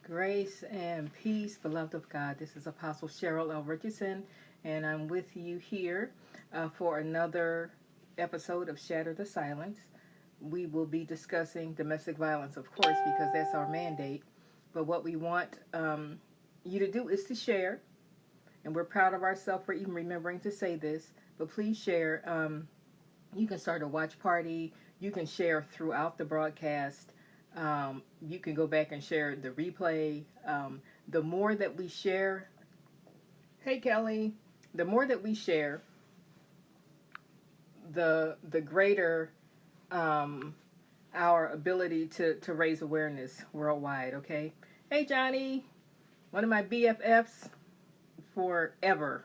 Grace and peace, beloved of God. This is Apostle Cheryl L. Richardson, and I'm with you here for another episode of Shatter the Silence. We will be discussing domestic violence, of course, because that's our mandate. But what we want you to do is to share, and we're proud of ourselves for even remembering to say this. But please share. You can start a watch party. You can share throughout the broadcast. You can go back and share the replay. The more that we share, hey Kelly, the more that we share, the greater our ability to raise awareness worldwide. Okay, hey Johnny, one of my BFFs forever.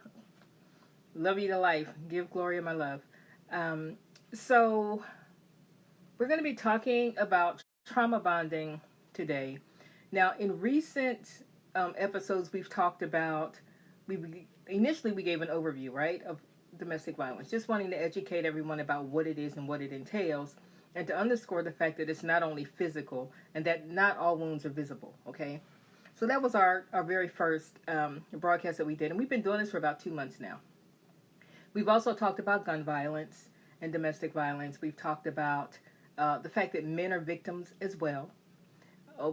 Love you to life. Give Gloria my love. So we're going to be talking about trauma bonding today. Now, in recent episodes, we've talked about, initially we gave an overview, right, of domestic violence, just wanting to educate everyone about what it is and what it entails, and to underscore the fact that it's not only physical and that not all wounds are visible, okay? So that was our very first broadcast that we did, and we've been doing this for about 2 months now. We've also talked about gun violence and domestic violence. We've talked about the fact that men are victims as well.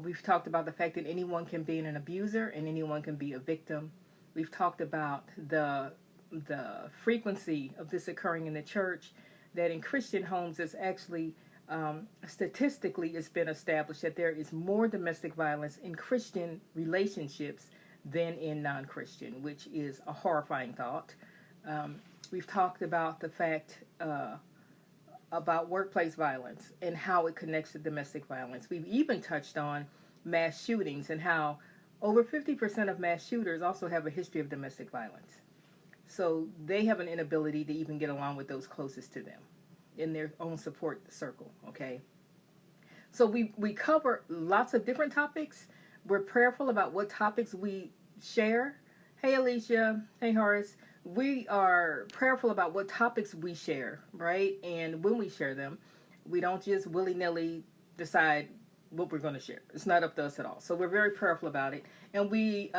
We've talked about the fact that anyone can be an abuser and anyone can be a victim. We've talked about the frequency of this occurring in the church, that in Christian homes it's actually statistically it's been established that there is more domestic violence in Christian relationships than in non-Christian, which is a horrifying thought. We've talked about the fact about workplace violence and how it connects to domestic violence. We've even touched on mass shootings and how over 50% of mass shooters also have a history of domestic violence. So they have an inability to even get along with those closest to them in their own support circle, okay? So we cover lots of different topics. We're prayerful about what topics we share. Hey, Alicia. Hey, Horace. We are prayerful about what topics we share, right? And when we share them, we don't just willy-nilly decide what we're going to share. It's not up to us at all. So we're very prayerful about it. And we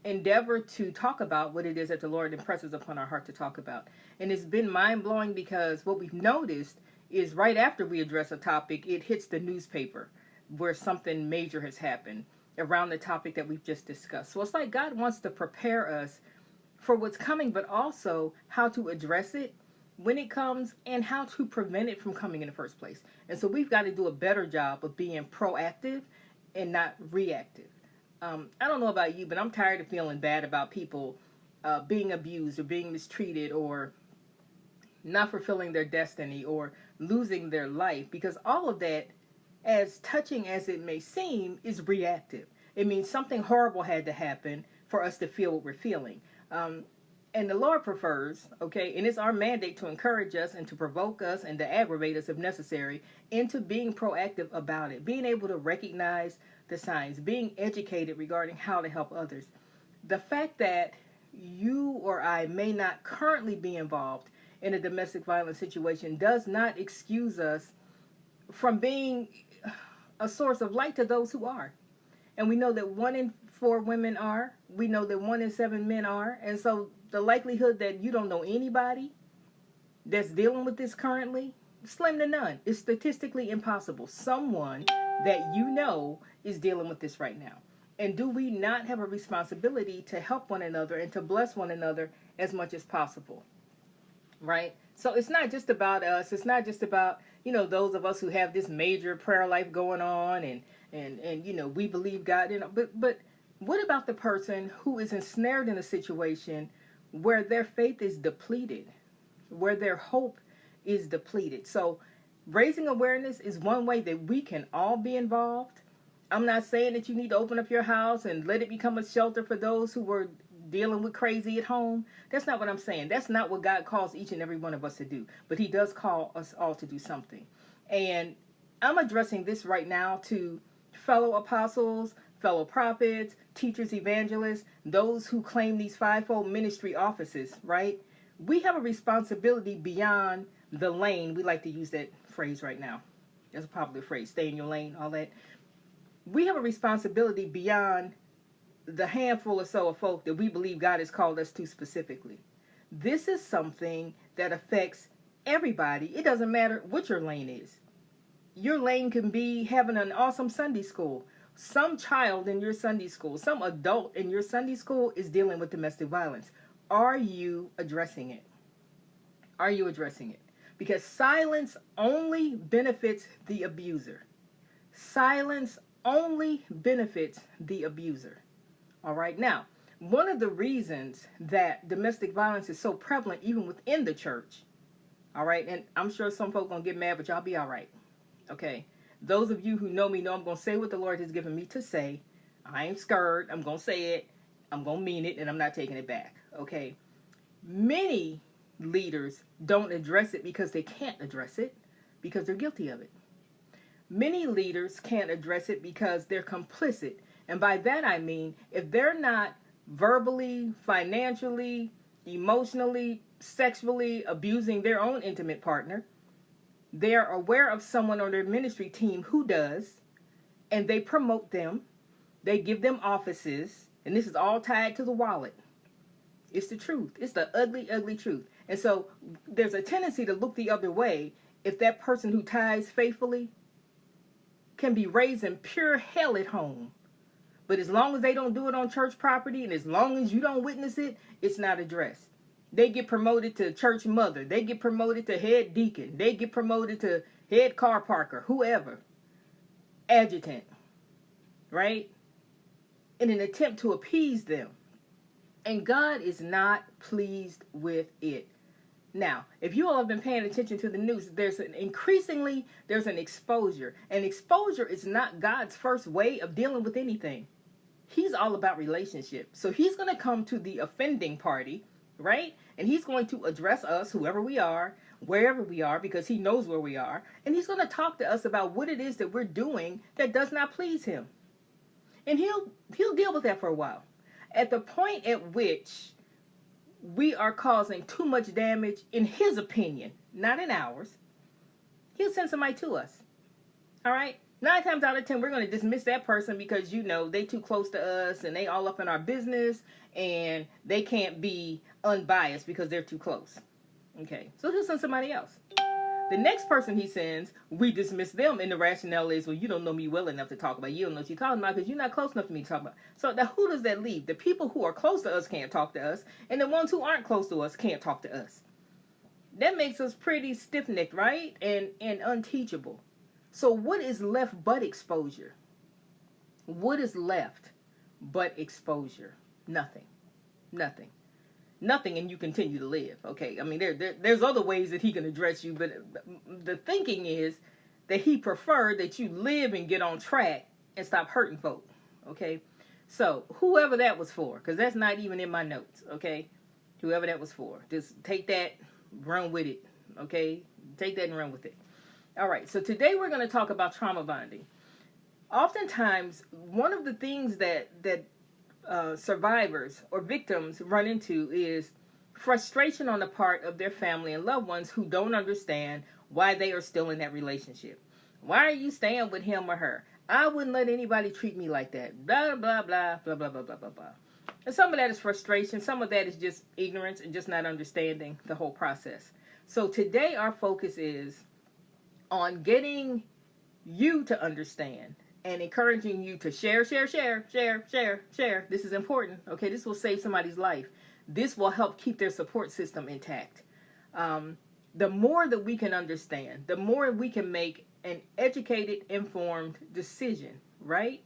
endeavor to talk about what it is that the Lord impresses upon our heart to talk about. And it's been mind-blowing because what we've noticed is right after we address a topic, it hits the newspaper where something major has happened around the topic that we've just discussed. So it's like God wants to prepare us for what's coming, but also how to address it when it comes and how to prevent it from coming in the first place. And so we've got to do a better job of being proactive and not reactive. I don't know about you, but I'm tired of feeling bad about people being abused or being mistreated or not fulfilling their destiny or losing their life, because all of that, as touching as it may seem, is reactive. It means something horrible had to happen for us to feel what we're feeling. And the Lord prefers, okay, and it's our mandate to encourage us and to provoke us and to aggravate us if necessary into being proactive about it, being able to recognize the signs, being educated regarding how to help others. The fact that you or I may not currently be involved in a domestic violence situation does not excuse us from being a source of light to those who are. And we know that 1 in 4 women are. We know that 1 in 7 men are. And so the likelihood that you don't know anybody that's dealing with this currently, slim to none. It's statistically impossible. Someone that you know is dealing with this right now. And do we not have a responsibility to help one another and to bless one another as much as possible? Right? So it's not just about us. It's not just about, those of us who have this major prayer life going on and we believe God, but what about the person who is ensnared in a situation where their faith is depleted, where their hope is depleted? So raising awareness is one way that we can all be involved. I'm not saying that you need to open up your house and let it become a shelter for those who were dealing with crazy at home. That's not what I'm saying. That's not what God calls each and every one of us to do. But he does call us all to do something. And I'm addressing this right now to fellow apostles, fellow prophets, teachers, evangelists, those who claim these fivefold ministry offices, right? We have a responsibility beyond the lane. We like to use that phrase right now. That's a popular phrase, stay in your lane, all that. we have a responsibility beyond the handful or so of folk that we believe God has called us to specifically. This is something that affects everybody. It doesn't matter what your lane is. Your lane can be having an awesome Sunday school. Some child in your Sunday school, some adult in your Sunday school is dealing with domestic violence. Are you addressing it? Are you addressing it? Because silence only benefits the abuser. Silence only benefits the abuser. All right. Now, one of the reasons that domestic violence is so prevalent even within the church, all right, and I'm sure some folk gonna get mad, but y'all be all right. Okay. Those of you who know me know I'm gonna say what the Lord has given me to say. I ain't scared. I'm gonna say it. I'm gonna mean it, and I'm not taking it back. Okay. Many leaders don't address it because they can't address it because they're guilty of it. Many leaders can't address it because they're complicit. And by that I mean, if they're not verbally, financially, emotionally, sexually abusing their own intimate partner, they're aware of someone on their ministry team who does, and they promote them, they give them offices, and this is all tied to the wallet. It's the truth. It's the ugly, ugly truth. And so there's a tendency to look the other way if that person who tithes faithfully can be raising pure hell at home. But as long as they don't do it on church property and as long as you don't witness it, it's not addressed. They get promoted to church mother. They get promoted to head deacon. They get promoted to head car parker, whoever. Adjutant. Right? In an attempt to appease them. And God is not pleased with it. Now, if you all have been paying attention to the news, there's an exposure. And exposure is not God's first way of dealing with anything. He's all about relationship. So he's going to come to the offending party, right? And he's going to address us, whoever we are, wherever we are, because he knows where we are. And he's going to talk to us about what it is that we're doing that does not please him. And he'll deal with that for a while. At the point at which we are causing too much damage, in his opinion, not in ours, he'll send somebody to us. All right? 9 times out of 10, we're going to dismiss that person because, they too close to us and they all up in our business and they can't be unbiased because they're too close. Okay? So he'll send somebody else. The next person he sends, we dismiss them, and the rationale is, well, you don't know me well enough to talk about. You don't know what you're talking about because you're not close enough to me to talk about. So now who does that leave? The people who are close to us can't talk to us, and the ones who aren't close to us can't talk to us. That makes us pretty stiff-necked, right? And unteachable. So what is left but exposure? What is left but exposure? Nothing. Nothing. Nothing, and you continue to live. Okay, I mean, there's other ways that he can address you, but the thinking is that he preferred that you live and get on track and stop hurting folk. Okay, so whoever that was for, because that's not even in my notes. Okay, whoever that was for, just take that, run with it. Okay, take that and run with it. All right, so today we're going to talk about trauma bonding. Oftentimes, one of the things that survivors or victims run into is frustration on the part of their family and loved ones who don't understand why they are still in that relationship. Why are you staying with him or her? I wouldn't let anybody treat me like that. Blah, blah, blah, blah, blah, blah, blah, blah, blah. And some of that is frustration. Some of that is just ignorance and just not understanding the whole process. So today our focus is on getting you to understand and encouraging you to share. This is important. Okay, this will save somebody's life. This will help keep their support system intact. The more that we can understand, the more we can make an educated, informed decision, right?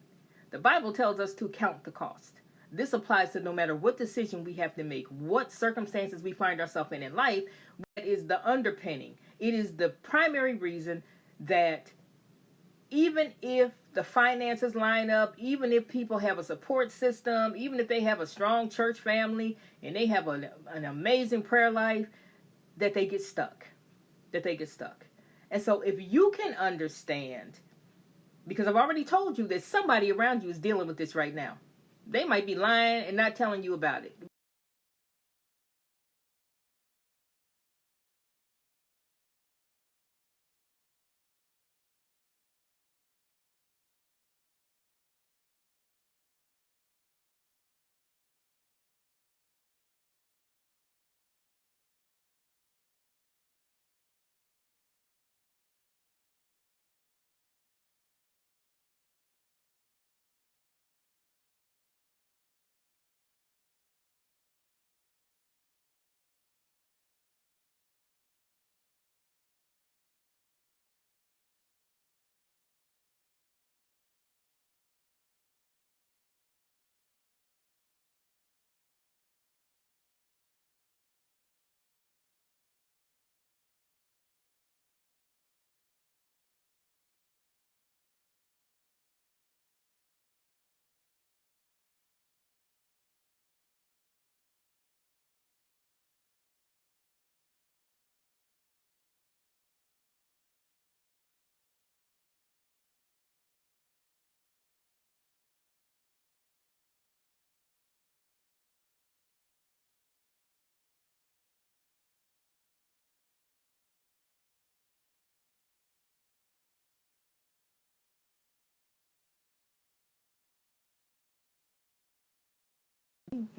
The Bible tells us to count the cost. This applies to no matter what decision we have to make, what circumstances we find ourselves in life. That is the underpinning. It is the primary reason that even if the finances line up, even if people have a support system, even if they have a strong church family and they have an amazing prayer life, that they get stuck. And so if you can understand, because I've already told you that somebody around you is dealing with this right now. They might be lying and not telling you about it.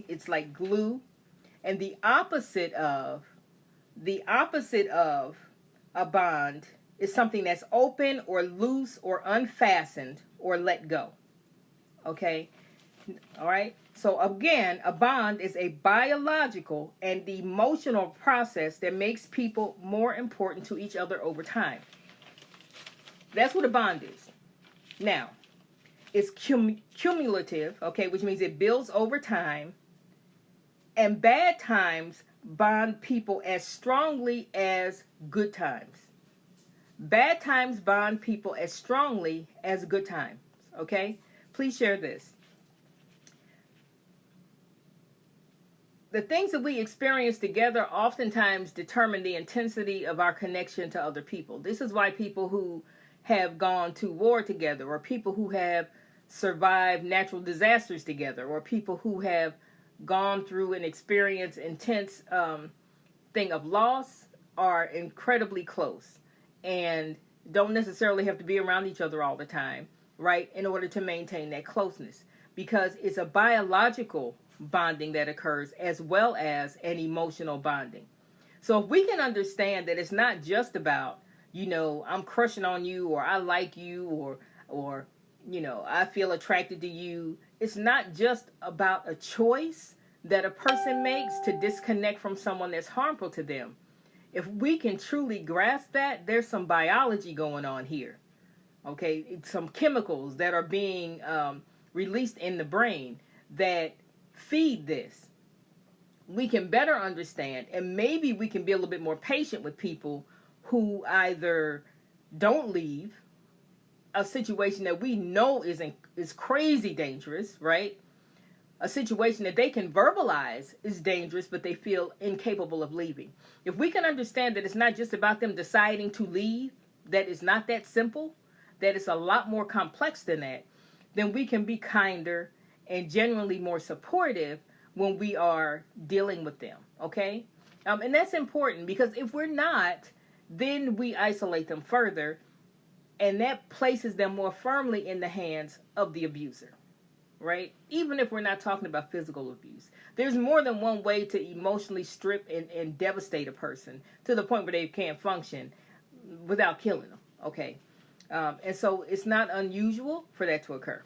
It's like glue. And the opposite of a bond is something that's open or loose or unfastened or let go. Okay? All right? So again, a bond is a biological and emotional process that makes people more important to each other over time. That's what a bond is. Now, it's cumulative, okay, which means it builds over time. And bad times bond people as strongly as good times. Bad times bond people as strongly as good times, okay? Please share this. The things that we experience together oftentimes determine the intensity of our connection to other people. This is why people who have gone to war together, or people who have survived natural disasters together, or people who have gone through and experienced intense thing of loss, are incredibly close and don't necessarily have to be around each other all the time, right, in order to maintain that closeness, because it's a biological bonding that occurs as well as an emotional bonding. So if we can understand that it's not just about, I'm crushing on you, or I like you, or I feel attracted to you. It's not just about a choice that a person makes to disconnect from someone that's harmful to them. If we can truly grasp that, there's some biology going on here. Okay, some chemicals that are being released in the brain that feed this. We can better understand, and maybe we can be a little bit more patient with people who either don't leave a situation that we know is crazy dangerous, right? A situation that they can verbalize is dangerous, but they feel incapable of leaving. If we can understand that it's not just about them deciding to leave, that it's not that simple, that it's a lot more complex than that, then we can be kinder and genuinely more supportive when we are dealing with them, okay? And that's important, because if we're not, then we isolate them further, and that places them more firmly in the hands of the abuser, right? Even if we're not talking about physical abuse. There's more than one way to emotionally strip and devastate a person to the point where they can't function without killing them, okay? And so it's not unusual for that to occur.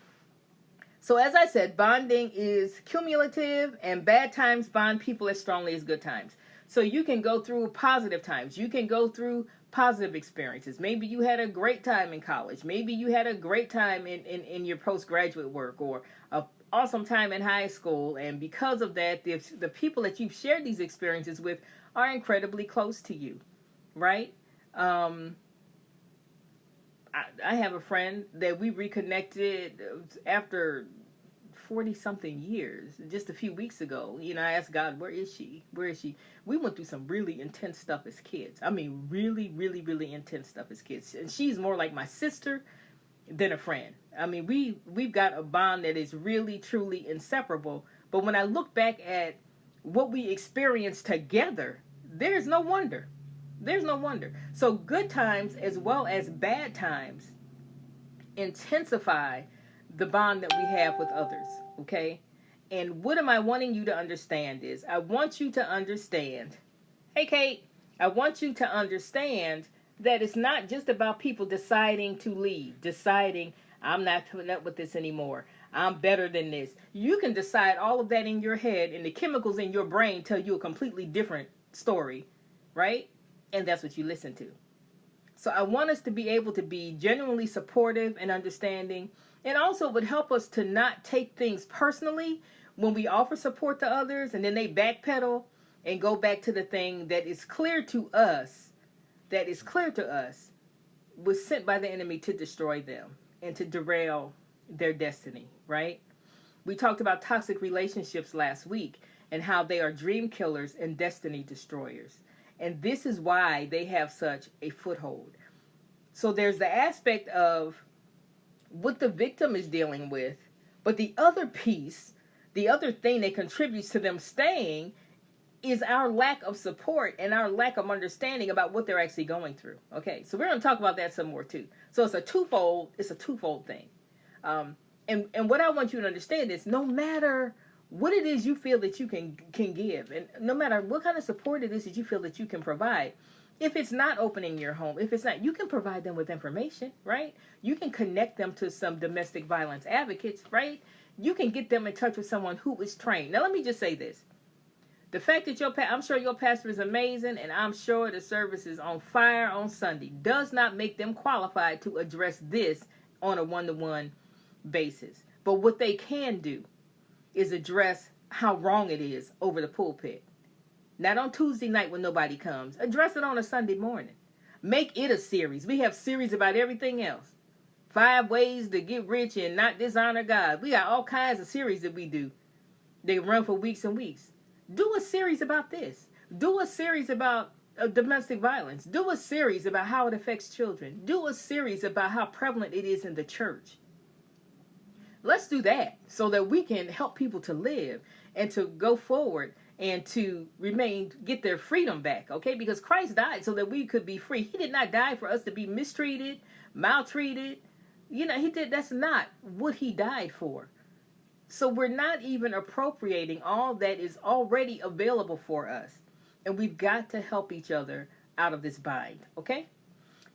So as I said, bonding is cumulative, and bad times bond people as strongly as good times. So you can go through positive times. You can go through positive experiences. Maybe you had a great time in college. Maybe you had a great time in your postgraduate work, or an awesome time in high school. And because of that, the people that you've shared these experiences with are incredibly close to you, right? I have a friend that we reconnected after 40 something years, just a few weeks ago. I asked God, where is she? Where is she? We went through some really intense stuff as kids. I mean, really, really, really intense stuff as kids. And she's more like my sister than a friend. I mean, we've got a bond that is really, truly inseparable. But when I look back at what we experienced together, there's no wonder. There's no wonder. So good times as well as bad times intensify the bond that we have with others, okay? And what am I wanting you to understand is, I want you to understand, hey Kate, I want you to understand that it's not just about people deciding to leave, deciding, I'm not putting up with this anymore, I'm better than this. You can decide all of that in your head, and the chemicals in your brain tell you a completely different story, right? And that's what you listen to. So I want us to be able to be genuinely supportive and understanding. And also it would help us to not take things personally when we offer support to others and then they backpedal and go back to the thing that is clear to us, was sent by the enemy to destroy them and to derail their destiny, right? We talked about toxic relationships last week and how they are dream killers and destiny destroyers. And this is why they have such a foothold. So there's the aspect of what the victim is dealing with, but the other piece, the other thing that contributes to them staying, is our lack of support and our lack of understanding about what they're actually going through. Okay, so we're going to talk about that some more too. So it's a twofold thing. And what I want you to understand is, no matter what it is you feel that you can give, and no matter what kind of support it is that you feel that you can provide. If it's not opening your home, if it's not, you can provide them with information, right? You can connect them to some domestic violence advocates, right? You can get them in touch with someone who is trained. Now, let me just say this. The fact that I'm sure your pastor is amazing, and I'm sure the service is on fire on Sunday, does not make them qualified to address this on a one-to-one basis. But what they can do is address how wrong it is over the pulpit. Not on Tuesday night when nobody comes. Address it on a Sunday morning. Make it a series. We have series about everything else. 5 ways to get rich and not dishonor God. We got all kinds of series that we do. They run for weeks and weeks. Do a series about this. Do a series about domestic violence. Do a series about how it affects children. Do a series about how prevalent it is in the church. Let's do that so that we can help people to live and to go forward and to get their freedom back, okay? Because Christ died so that we could be free. He did not die for us to be mistreated, maltreated. That's not what he died for. So we're not even appropriating all that is already available for us. And we've got to help each other out of this bind, okay?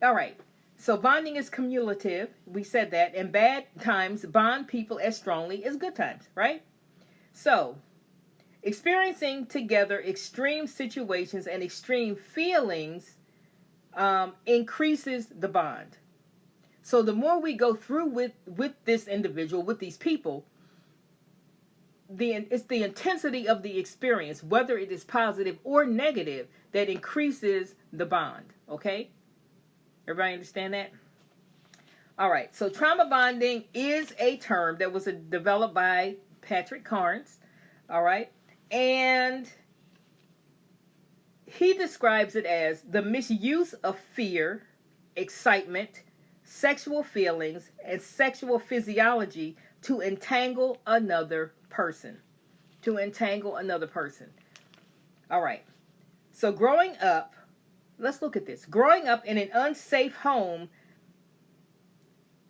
All right. So bonding is cumulative. We said that. And bad times bond people as strongly as good times, right? So experiencing together extreme situations and extreme feelings increases the bond. So the more we go through with this individual, with these people, it's the intensity of the experience, whether it is positive or negative, that increases the bond. Okay? Everybody understand that? All right. So trauma bonding is a term that was developed by Patrick Carnes. All right. And he describes it as the misuse of fear, excitement, sexual feelings, and sexual physiology to entangle another person. To entangle another person. All right. So growing up, let's look at this. Growing up in an unsafe home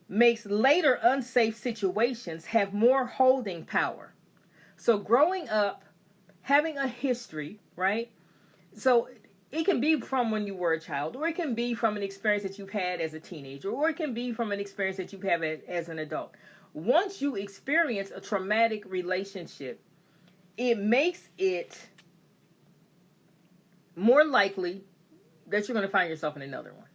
makes later unsafe situations have more holding power. So growing up, having a history, right? So it can be from when you were a child, or it can be from an experience that you've had as a teenager, or it can be from an experience that you have as an adult. Once you experience a traumatic relationship, it makes it more likely that you're going to find yourself in another one.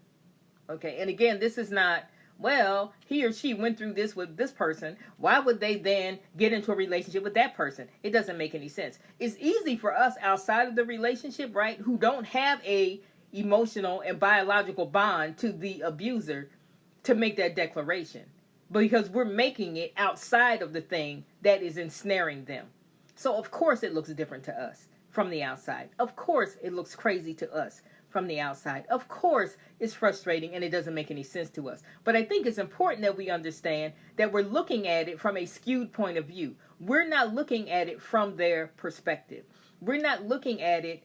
Okay, and again, this is not, well, he or she went through this with this person. Why would they then get into a relationship with that person? It doesn't make any sense. It's easy for us outside of the relationship, right, who don't have a emotional and biological bond to the abuser to make that declaration. Because we're making it outside of the thing that is ensnaring them. So, of course, it looks different to us from the outside. Of course, it looks crazy to us from the outside. Of course, it's frustrating and it doesn't make any sense to us. But I think it's important that we understand that we're looking at it from a skewed point of view. We're not looking at it from their perspective. We're not looking at it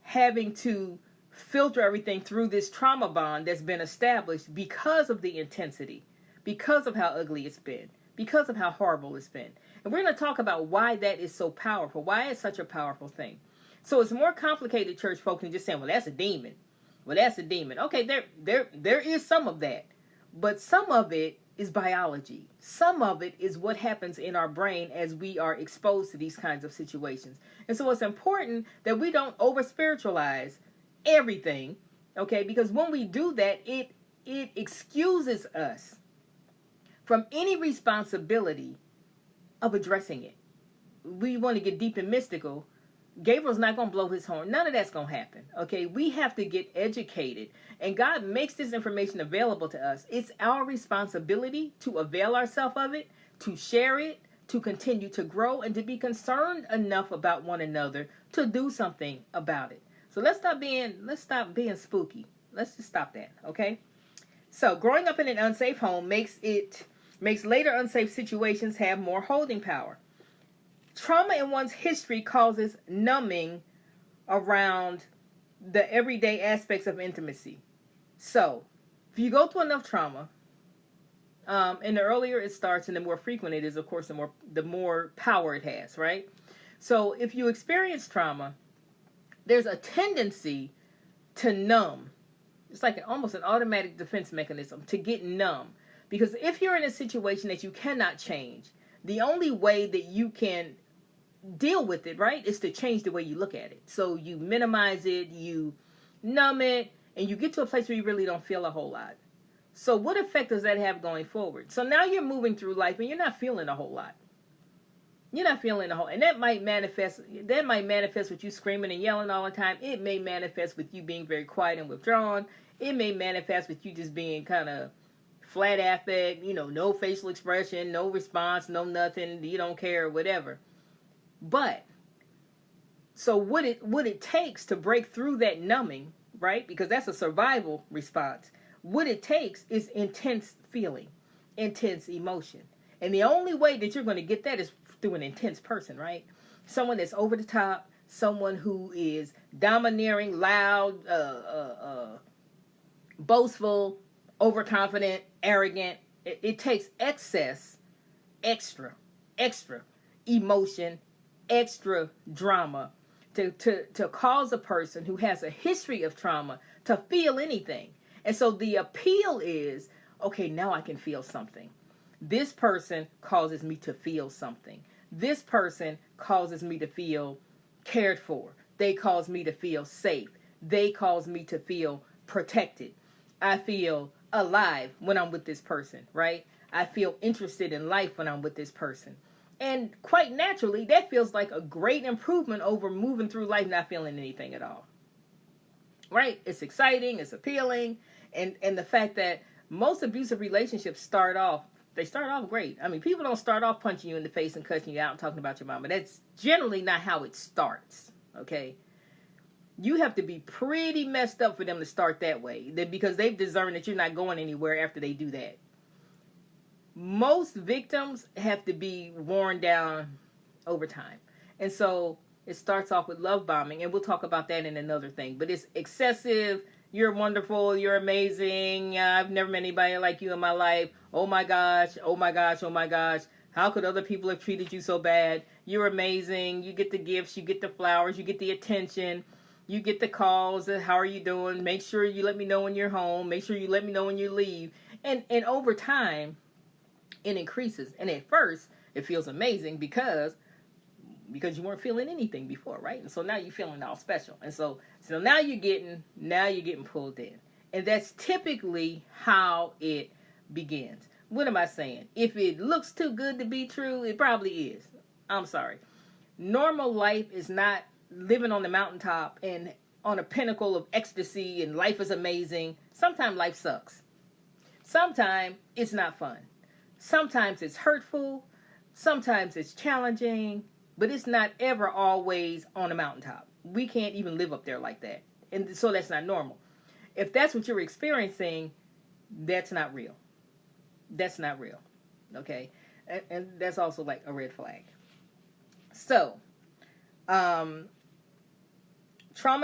having to filter everything through this trauma bond that's been established because of the intensity, because of how ugly it's been, because of how horrible it's been. And we're going to talk about why that is so powerful, why it's such a powerful thing. So it's more complicated, church folk, than just saying, well, that's a demon. Well, that's a demon. Okay, there is some of that. But some of it is biology. Some of it is what happens in our brain as we are exposed to these kinds of situations. And so it's important that we don't over-spiritualize everything, okay? Because when we do that, it excuses us from any responsibility of addressing it. We want to get deep and mystical. Gabriel's not going to blow his horn. None of that's going to happen. Okay, we have to get educated. And God makes this information available to us. It's our responsibility to avail ourselves of it, to share it, to continue to grow, and to be concerned enough about one another to do something about it. So let's stop being spooky. Let's just stop that, okay? So growing up in an unsafe home makes later unsafe situations have more holding power. Trauma in one's history causes numbing around the everyday aspects of intimacy. So, if you go through enough trauma, and the earlier it starts and the more frequent it is, of course, the more power it has, right? So if you experience trauma, there's a tendency to numb. It's like almost an automatic defense mechanism to get numb. Because if you're in a situation that you cannot change, the only way that you can deal with it, right, is to change the way you look at it. So you minimize it, you numb it, and you get to a place where you really don't feel a whole lot. So what effect does that have going forward? So now you're moving through life and you're not feeling a whole lot. You're not feeling a whole, and that might manifest with you screaming and yelling all the time. It may manifest with you being very quiet and withdrawn. It may manifest with you just being kind of flat affect, no facial expression, no response, no nothing, you don't care, whatever. But so what it takes to break through that numbing, right? Because that's a survival response. What it takes is intense feeling, intense emotion. And the only way that you're going to get that is through an intense person, right? Someone that's over the top, someone who is domineering, loud, boastful, overconfident, arrogant. It takes extra emotion, extra drama to cause a person who has a history of trauma to feel anything. And so the appeal is, okay, now I can feel something. This person causes me to feel something. This person causes me to feel cared for. They cause me to feel safe. They cause me to feel protected. I feel alive when I'm with this person, right? I feel interested in life when I'm with this person. And quite naturally, that feels like a great improvement over moving through life not feeling anything at all. Right? It's exciting, it's appealing, and the fact that most abusive relationships start off great. I mean, people don't start off punching you in the face and cussing you out and talking about your mama. That's generally not how it starts, okay? You have to be pretty messed up for them to start that way, because they've discerned that you're not going anywhere after they do that. Most victims have to be worn down over time. And so it starts off with love bombing, and we'll talk about that in another thing. But it's excessive. You're wonderful. You're amazing. I've never met anybody like you in my life. Oh my gosh. Oh my gosh. Oh my gosh. How could other people have treated you so bad? You're amazing. You get the gifts. You get the flowers. You get the attention. You get the calls. How are you doing? Make sure you let me know when you're home. Make sure you let me know when you leave. And over time, it increases. And at first, it feels amazing because you weren't feeling anything before, right? And so now you're feeling all special. And so now you're getting pulled in. And that's typically how it begins. What am I saying? If it looks too good to be true, it probably is. I'm sorry. Normal life is not living on the mountaintop and on a pinnacle of ecstasy and life is amazing. Sometimes life sucks. Sometimes it's not fun. Sometimes it's hurtful. Sometimes it's challenging. But it's not ever always on a mountaintop. We can't even live up there like that. And so that's not normal. If that's what you're experiencing, that's not real. That's not real. Okay? And that's also like a red flag. So, trauma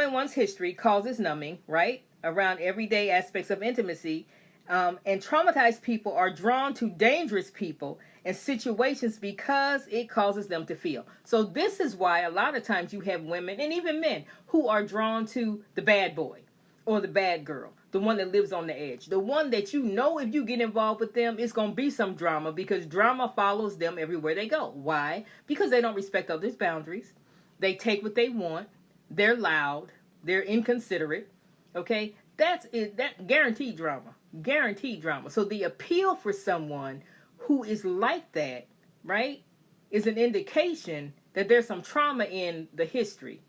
in one's history causes numbing, right? Around everyday aspects of intimacy. And traumatized people are drawn to dangerous people and situations because it causes them to feel. So this is why a lot of times you have women and even men who are drawn to the bad boy or the bad girl, the one that lives on the edge, the one that if you get involved with them, it's going to be some drama because drama follows them everywhere they go. Why? Because they don't respect others' boundaries. They take what they want. They're loud. They're inconsiderate. Okay? That's it. That guaranteed drama. Guaranteed drama. So the appeal for someone who is like that, right, is an indication that there's some trauma in the history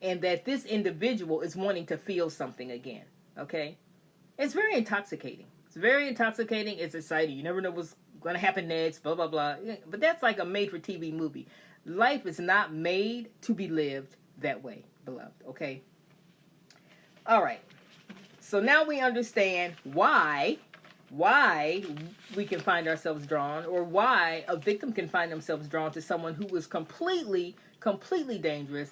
and that this individual is wanting to feel something again. Okay? It's very intoxicating. It's very intoxicating. It's exciting. You never know what's going to happen next, blah, blah, blah. But that's like a made-for-TV movie. Life is not made to be lived that way, beloved. Okay? All right. So now we understand why we can find ourselves drawn, or why a victim can find themselves drawn to someone who is completely dangerous.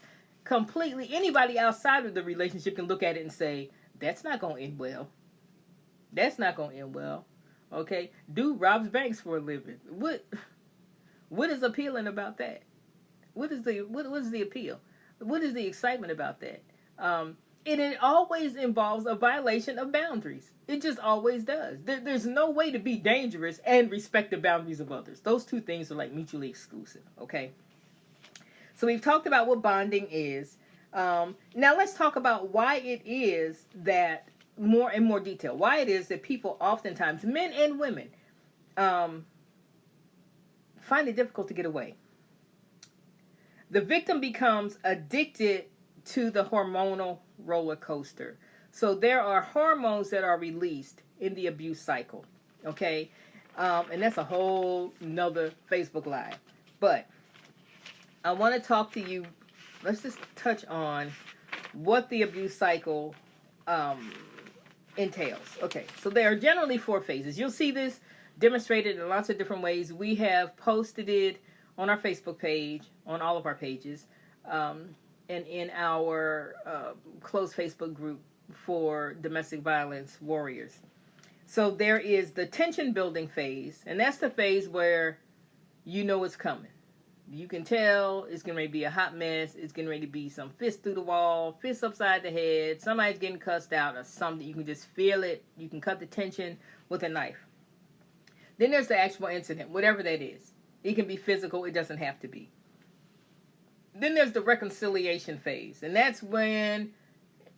Anybody outside of the relationship can look at it and say, that's not going to end well. That's not going to end well. Okay? Dude robs banks for a living. What is appealing about that? What is the appeal? What is the excitement about that? And it always involves a violation of boundaries. It just always does. There's no way to be dangerous and respect the boundaries of others. Those two things are like mutually exclusive. Okay. So we've talked about what bonding is. Now let's talk about why it is that more in more detail. Why it is that people oftentimes, men and women, find it difficult to get away. The victim becomes addicted to the hormonal roller coaster. So there are hormones that are released in the abuse cycle. Okay. And that's a whole nother Facebook Live. But I want to talk to you. Let's just touch on what the abuse cycle entails. Okay, so there are generally 4 phases. You'll see this demonstrated in lots of different ways. We have posted it on our Facebook page, on all of our pages, and in our closed Facebook group for domestic violence warriors. So there is the tension building phase, and that's the phase where you know it's coming. You can tell it's getting ready to be a hot mess. It's getting ready to be some fist through the wall, fist upside the head. Somebody's getting cussed out or something. You can just feel it. You can cut the tension with a knife. Then there's the actual incident, whatever that is. It can be physical. It doesn't have to be. Then there's the reconciliation phase. And that's when,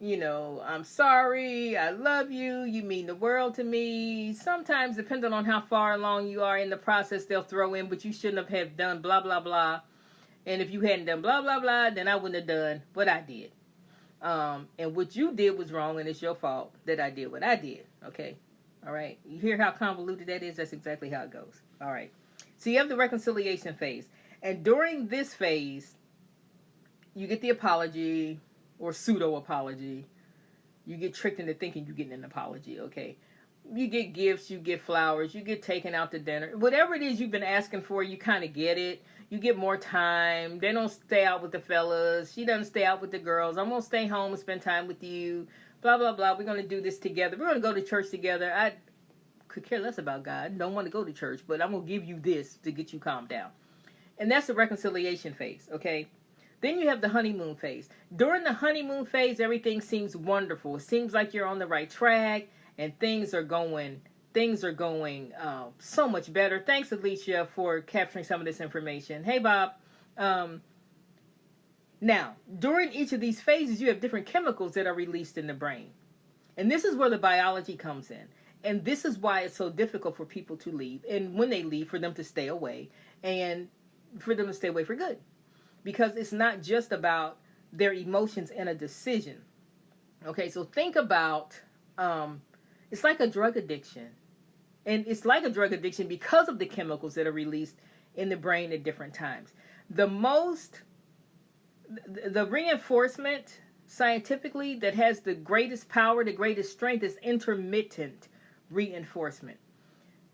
I'm sorry, I love you, you mean the world to me. Sometimes, depending on how far along you are in the process, they'll throw in, but you shouldn't have done blah, blah, blah. And if you hadn't done blah, blah, blah, then I wouldn't have done what I did. And what you did was wrong, and it's your fault that I did what I did. Okay? All right? You hear how convoluted that is? That's exactly how it goes. All right. So you have the reconciliation phase. And during this phase, you get the apology or pseudo-apology. You get tricked into thinking you're getting an apology, okay? You get gifts, you get flowers, you get taken out to dinner. Whatever it is you've been asking for, you kind of get it. You get more time. They don't stay out with the fellas. She doesn't stay out with the girls. I'm going to stay home and spend time with you. Blah, blah, blah. We're going to do this together. We're going to go to church together. I could care less about God. Don't want to go to church, but I'm going to give you this to get you calmed down. And that's the reconciliation phase, okay? Then you have the honeymoon phase. During the honeymoon phase, everything seems wonderful. It seems like you're on the right track, and things are going so much better. Thanks, Alicia, for capturing some of this information. Hey, Bob. Now, during each of these phases, you have different chemicals that are released in the brain. And this is where the biology comes in. And this is why it's so difficult for people to leave. And when they leave, for them to stay away. And for them to stay away for good. Because it's not just about their emotions and a decision. Okay, so think about, it's like a drug addiction. And it's like a drug addiction because of the chemicals that are released in the brain at different times. The reinforcement scientifically that has the greatest power, the greatest strength is intermittent reinforcement.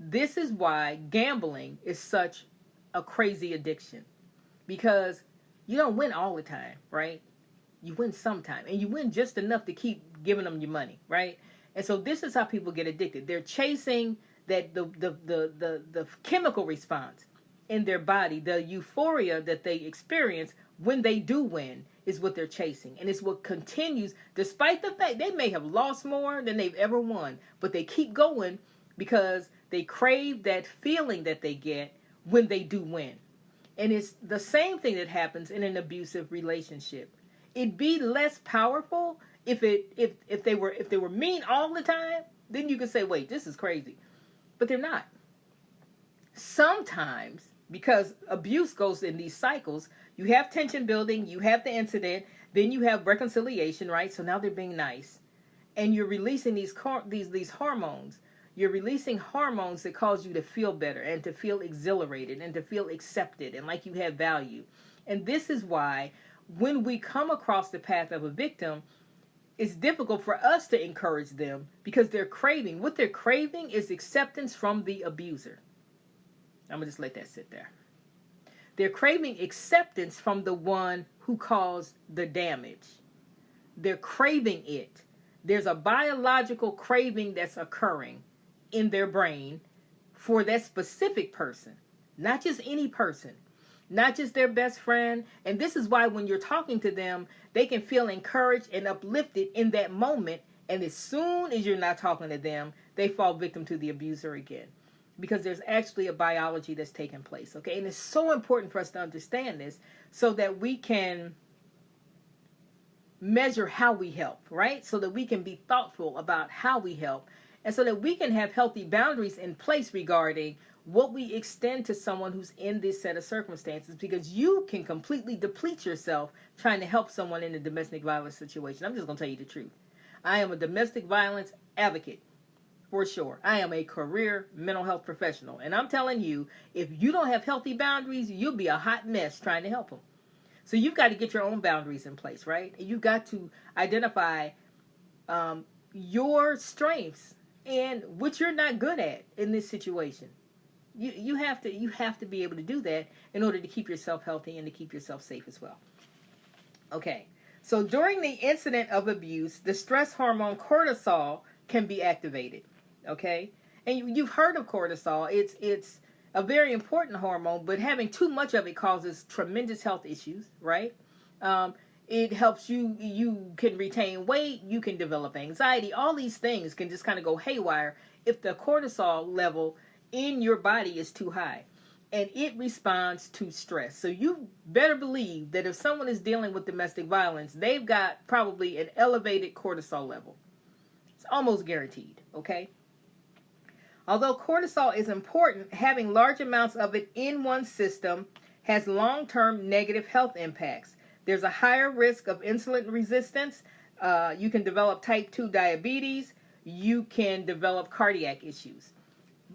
This is why gambling is such a crazy addiction. Because you don't win all the time, right? You win sometime. And you win just enough to keep giving them your money, right? And so this is how people get addicted. They're chasing that the chemical response in their body, the euphoria that they experience when they do win is what they're chasing. And it's what continues, despite the fact they may have lost more than they've ever won, but they keep going because they crave that feeling that they get when they do win. And it's the same thing that happens in an abusive relationship. It'd be less powerful if they were mean all the time. Then you could say, wait, this is crazy. But they're not. Sometimes, because abuse goes in these cycles, you have tension building, you have the incident, then you have reconciliation, right? So now they're being nice. And you're releasing these hormones. You're releasing hormones that cause you to feel better and to feel exhilarated and to feel accepted and like you have value. And this is why when we come across the path of a victim, it's difficult for us to encourage them because what they're craving is acceptance from the abuser. I'm going to just let that sit there. They're craving acceptance from the one who caused the damage. They're craving it. There's a biological craving that's occurring in their brain for that specific person, not just any person. not just their best friend. And this is why when you're talking to them, they can feel encouraged and uplifted in that moment. And as soon as you're not talking to them, they fall victim to the abuser again. Because there's actually a biology that's taking place, okay? And it's so important for us to understand this so that we can measure how we help, right? So that we can be thoughtful about how we help, and so that we can have healthy boundaries in place regarding what we extend to someone who's in this set of circumstances, because you can completely deplete yourself trying to help someone in a domestic violence situation. I'm just going to tell you the truth. I am a domestic violence advocate, for sure. I am a career mental health professional, and I'm telling you, if you don't have healthy boundaries, you'll be a hot mess trying to help them. So you've got to get your own boundaries in place, right? You've got to identify your strengths and what you're not good at in this situation. You have to be able to do that in order to keep yourself healthy and to keep yourself safe as well. Okay, so during the incident of abuse, the stress hormone cortisol can be activated. Okay, and you've heard of cortisol. It's a very important hormone, but having too much of it causes tremendous health issues, right? It helps you can retain weight, you can develop anxiety. All these things can just kind of go haywire if the cortisol level in your body is too high. And it responds to stress. So you better believe that if someone is dealing with domestic violence, they've got probably an elevated cortisol level. It's almost guaranteed, okay? Although cortisol is important, having large amounts of it in one's system has long-term negative health impacts. There's a higher risk of insulin resistance. You can develop type 2 diabetes. You can develop cardiac issues,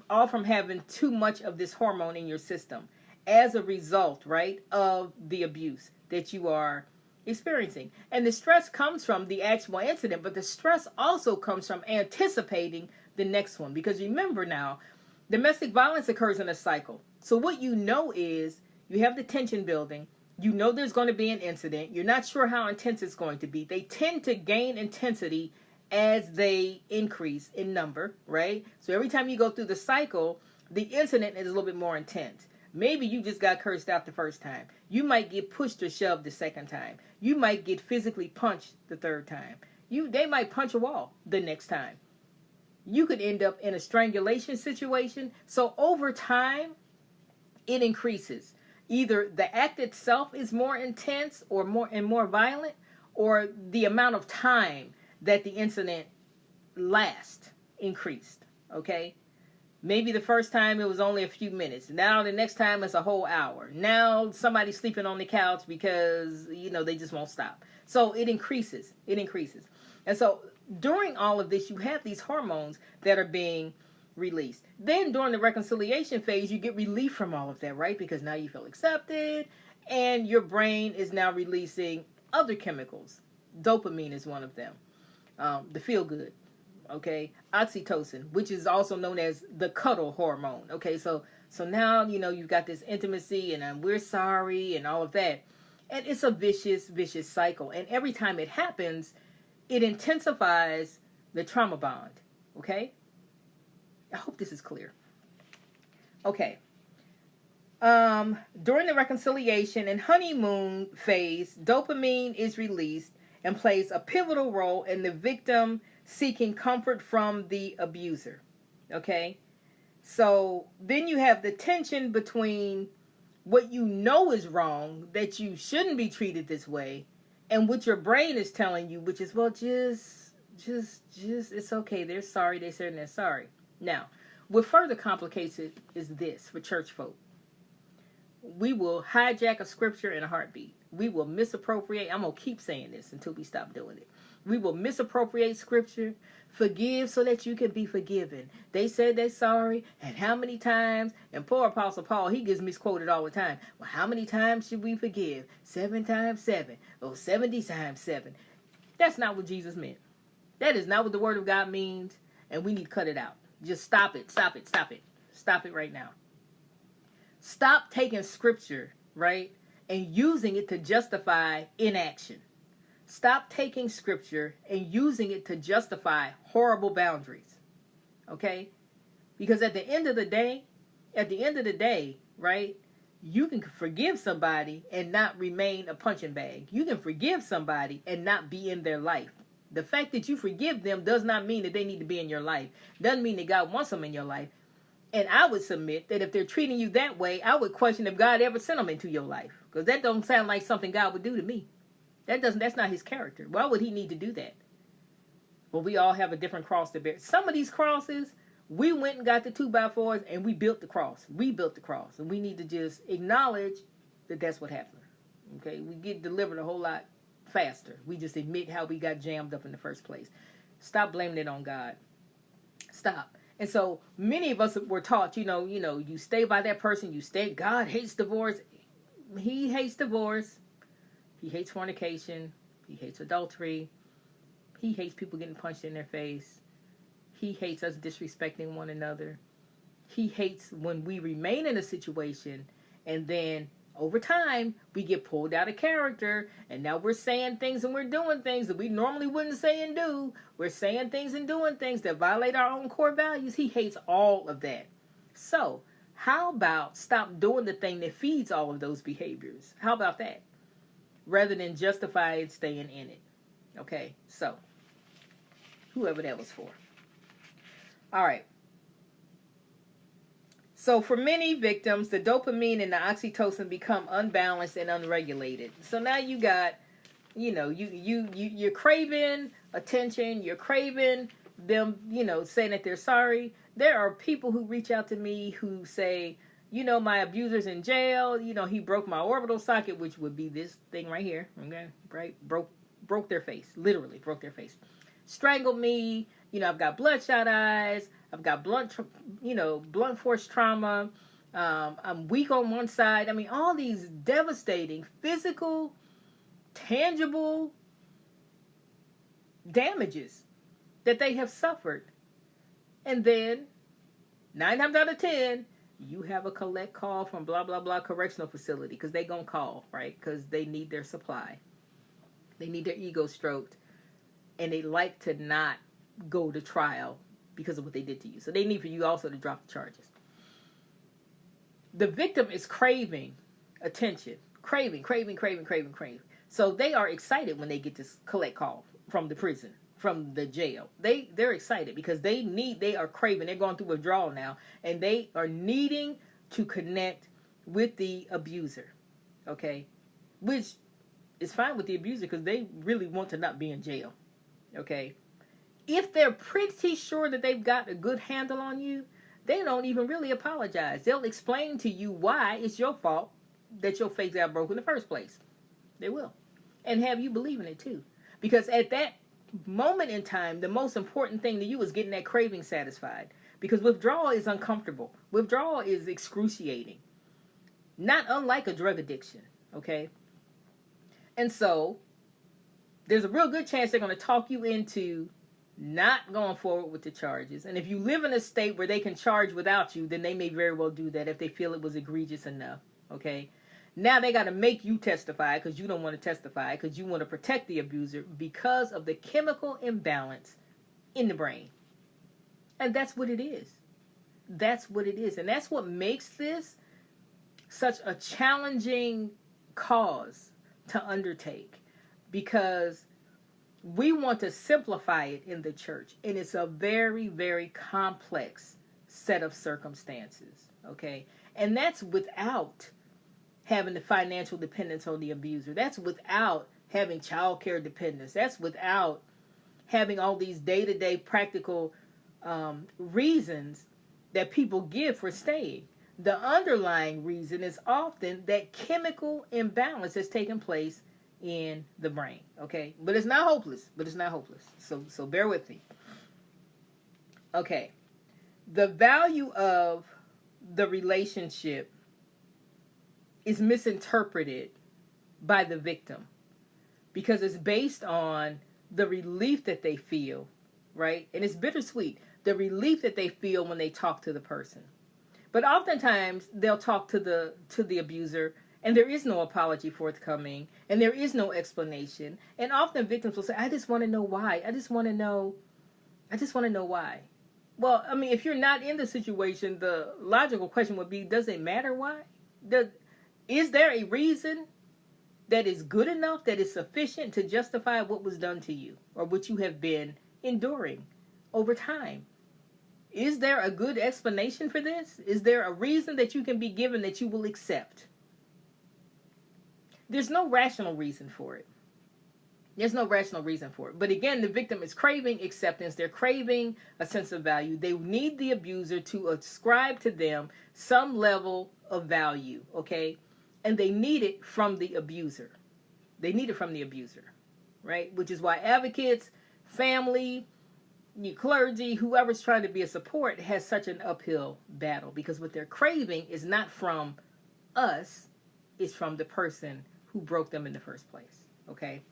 all from having too much of this hormone in your system as a result, right, of the abuse that you are experiencing. And the stress comes from the actual incident, but the stress also comes from anticipating the next one. Because remember now, domestic violence occurs in a cycle. So what you know is you have the tension building. You know there's going to be an incident. You're not sure how intense it's going to be. They tend to gain intensity as they increase in number, right? So every time you go through the cycle, the incident is a little bit more intense. Maybe you just got cursed out the first time. You might get pushed or shoved the second time. You might get physically punched the third time. They might punch a wall the next time. You could end up in a strangulation situation. So over time, it increases. Either the act itself is more intense or more violent, or the amount of time that the incident lasts increased. Okay? Maybe the first time it was only a few minutes. Now the next time it's a whole hour. Now somebody's sleeping on the couch because, they just won't stop. So it increases. It increases. And so during all of this, you have these hormones that are being released. Then during the reconciliation phase, you get relief from all of that, right? Because now you feel accepted and your brain is now releasing other chemicals. Dopamine is one of them. The feel good. Okay, oxytocin, which is also known as the cuddle hormone. Okay, so now you've got this intimacy and we're sorry and all of that, and it's a vicious cycle. And every time it happens, it intensifies the trauma bond. Okay, I hope this is clear. Okay, during the reconciliation and honeymoon phase, dopamine is released and plays a pivotal role in the victim seeking comfort from the abuser. Okay? So then you have the tension between what you know is wrong, that you shouldn't be treated this way, and what your brain is telling you, which is, well, just, it's okay. They're sorry. They said they're sorry. Now, what further complicates it is this for church folk. We will hijack a scripture in a heartbeat. We will misappropriate. I'm going to keep saying this until we stop doing it. We will misappropriate scripture. Forgive so that you can be forgiven. They said they're sorry. And how many times? And poor Apostle Paul, he gets misquoted all the time. Well, how many times should we forgive? 7 times 7. Or 70 times 7. That's not what Jesus meant. That is not what the Word of God means. And we need to cut it out. Just stop it. Stop it. Stop it. Stop it right now. Stop taking scripture, right, and using it to justify inaction. Stop taking scripture and using it to justify horrible boundaries. Okay? Because at the end of the day, right, You can forgive somebody and not remain a punching bag. You can forgive somebody and not be in their life. The fact that you forgive them does not mean that they need to be in your life. Doesn't mean that God wants them in your life. And I would submit that if they're treating you that way, I would question if God ever sent them into your life. Because that don't sound like something God would do to me. That's not his character. Why would he need to do that? Well, we all have a different cross to bear. Some of these crosses, we went and got the 2x4s and we built the cross. We built the cross. And we need to just acknowledge that that's what happened. Okay? We get delivered a whole lot faster. We just admit how we got jammed up in the first place. Stop blaming it on God. Stop. And so many of us were taught, you stay by that person, you stay. God hates divorce. He hates divorce. He hates fornication. He hates adultery. He hates people getting punched in their face. He hates us disrespecting one another. He hates when we remain in a situation and then over time we get pulled out of character and now we're saying things and we're doing things that we normally wouldn't say and do. We're saying things and doing things that violate our own core values. He hates all of that. So how about stop doing the thing that feeds all of those behaviors? How about that? Rather than justify it, staying in it. Okay, so whoever that was for. All right. So for many victims, the dopamine and the oxytocin become unbalanced and unregulated. So now you got, you're craving attention. You're craving them, saying that they're sorry. There are people who reach out to me who say, my abuser's in jail. He broke my orbital socket, which would be this thing right here. Okay, right? Broke their face. Literally broke their face. Strangled me. I've got bloodshot eyes. I've got blunt force trauma. I'm weak on one side. I mean, all these devastating physical, tangible damages that they have suffered. And then, 9 times out of 10, you have a collect call from blah, blah, blah correctional facility because they going to call, right? Because they need their supply. They need their ego stroked. And they like to not go to trial because of what they did to you. So they need for you also to drop the charges. The victim is craving attention. Craving. So they are excited when they get this collect call from the prison, from the jail. They're excited because they are craving. They're going through withdrawal now. And they are needing to connect with the abuser. Okay? Which is fine with the abuser because they really want to not be in jail. Okay? If they're pretty sure that they've got a good handle on you, they don't even really apologize. They'll explain to you why it's your fault that your face got broke in the first place. They will. And have you believe in it too. Because at that moment in time, the most important thing to you is getting that craving satisfied. Because withdrawal is uncomfortable. Withdrawal is excruciating. Not unlike a drug addiction. Okay? And so, there's a real good chance they're going to talk you into not going forward with the charges. And if you live in a state where they can charge without you, then they may very well do that if they feel it was egregious enough. Okay? Now they got to make you testify because you don't want to testify because you want to protect the abuser because of the chemical imbalance in the brain. And that's what it is. That's what it is. And that's what makes this such a challenging cause to undertake. Because we want to simplify it in the church. And it's a very, very complex set of circumstances. Okay? And that's without having the financial dependence on the abuser. That's without having child care dependence. That's without having all these day-to-day practical reasons that people give for staying. The underlying reason is often that chemical imbalance has taken place in the brain. Okay? But it's not hopeless. So bear with me. Okay. The value of the relationship is misinterpreted by the victim because it's based on the relief that they feel, right? And it's bittersweet. The relief that they feel when they talk to the person. But oftentimes they'll talk to the abuser and there is no apology forthcoming and there is no explanation. And often victims will say, I just want to know why. I just want to know why. Well, I mean, if you're not in the situation, the logical question would be, does it matter why? Is there a reason that is good enough, that is sufficient to justify what was done to you or what you have been enduring over time? Is there a good explanation for this? Is there a reason that you can be given that you will accept? There's no rational reason for it. There's no rational reason for it. But again, the victim is craving acceptance. They're craving a sense of value. They need the abuser to ascribe to them some level of value, okay? And they need it from the abuser. They need it from the abuser, right? Which is why advocates, family, clergy, whoever's trying to be a support has such an uphill battle, because what they're craving is not from us, it's from the person who broke them in the first place, okay?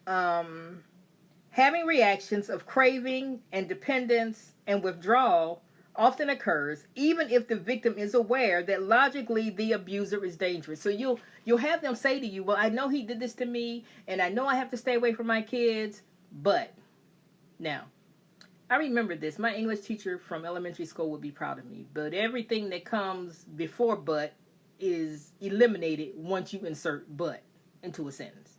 Having reactions of craving and dependence and withdrawal often occurs even if the victim is aware that logically the abuser is dangerous. So you'll have them say to you, well, I know he did this to me and I know I have to stay away from my kids, but now I remember this. My English teacher from elementary school would be proud of me, but everything that comes before but is eliminated once you insert but into a sentence.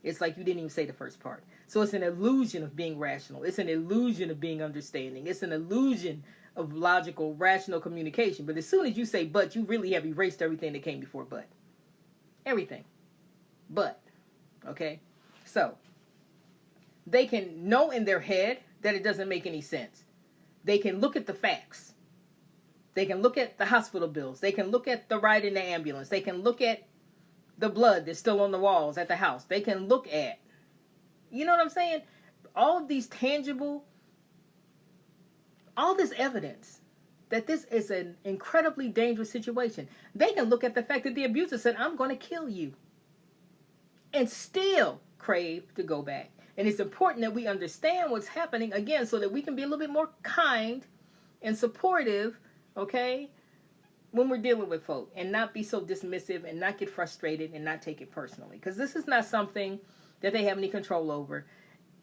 It's like you didn't even say the first part. So it's an illusion of being rational. It's an illusion of being understanding. It's an illusion of logical, rational communication. But as soon as you say but, you really have erased everything that came before but. Everything. But. Okay? So, they can know in their head that it doesn't make any sense. They can look at the facts. They can look at the hospital bills. They can look at the ride in the ambulance. They can look at the blood that's still on the walls at the house. They can look at, you know what I'm saying? All of these tangible, all this evidence that this is an incredibly dangerous situation. They can look at the fact that the abuser said, I'm going to kill you, and still crave to go back. And it's important that we understand what's happening, again, so that we can be a little bit more kind and supportive, okay, when we're dealing with folk, and not be so dismissive and not get frustrated and not take it personally. Because this is not something that they have any control over.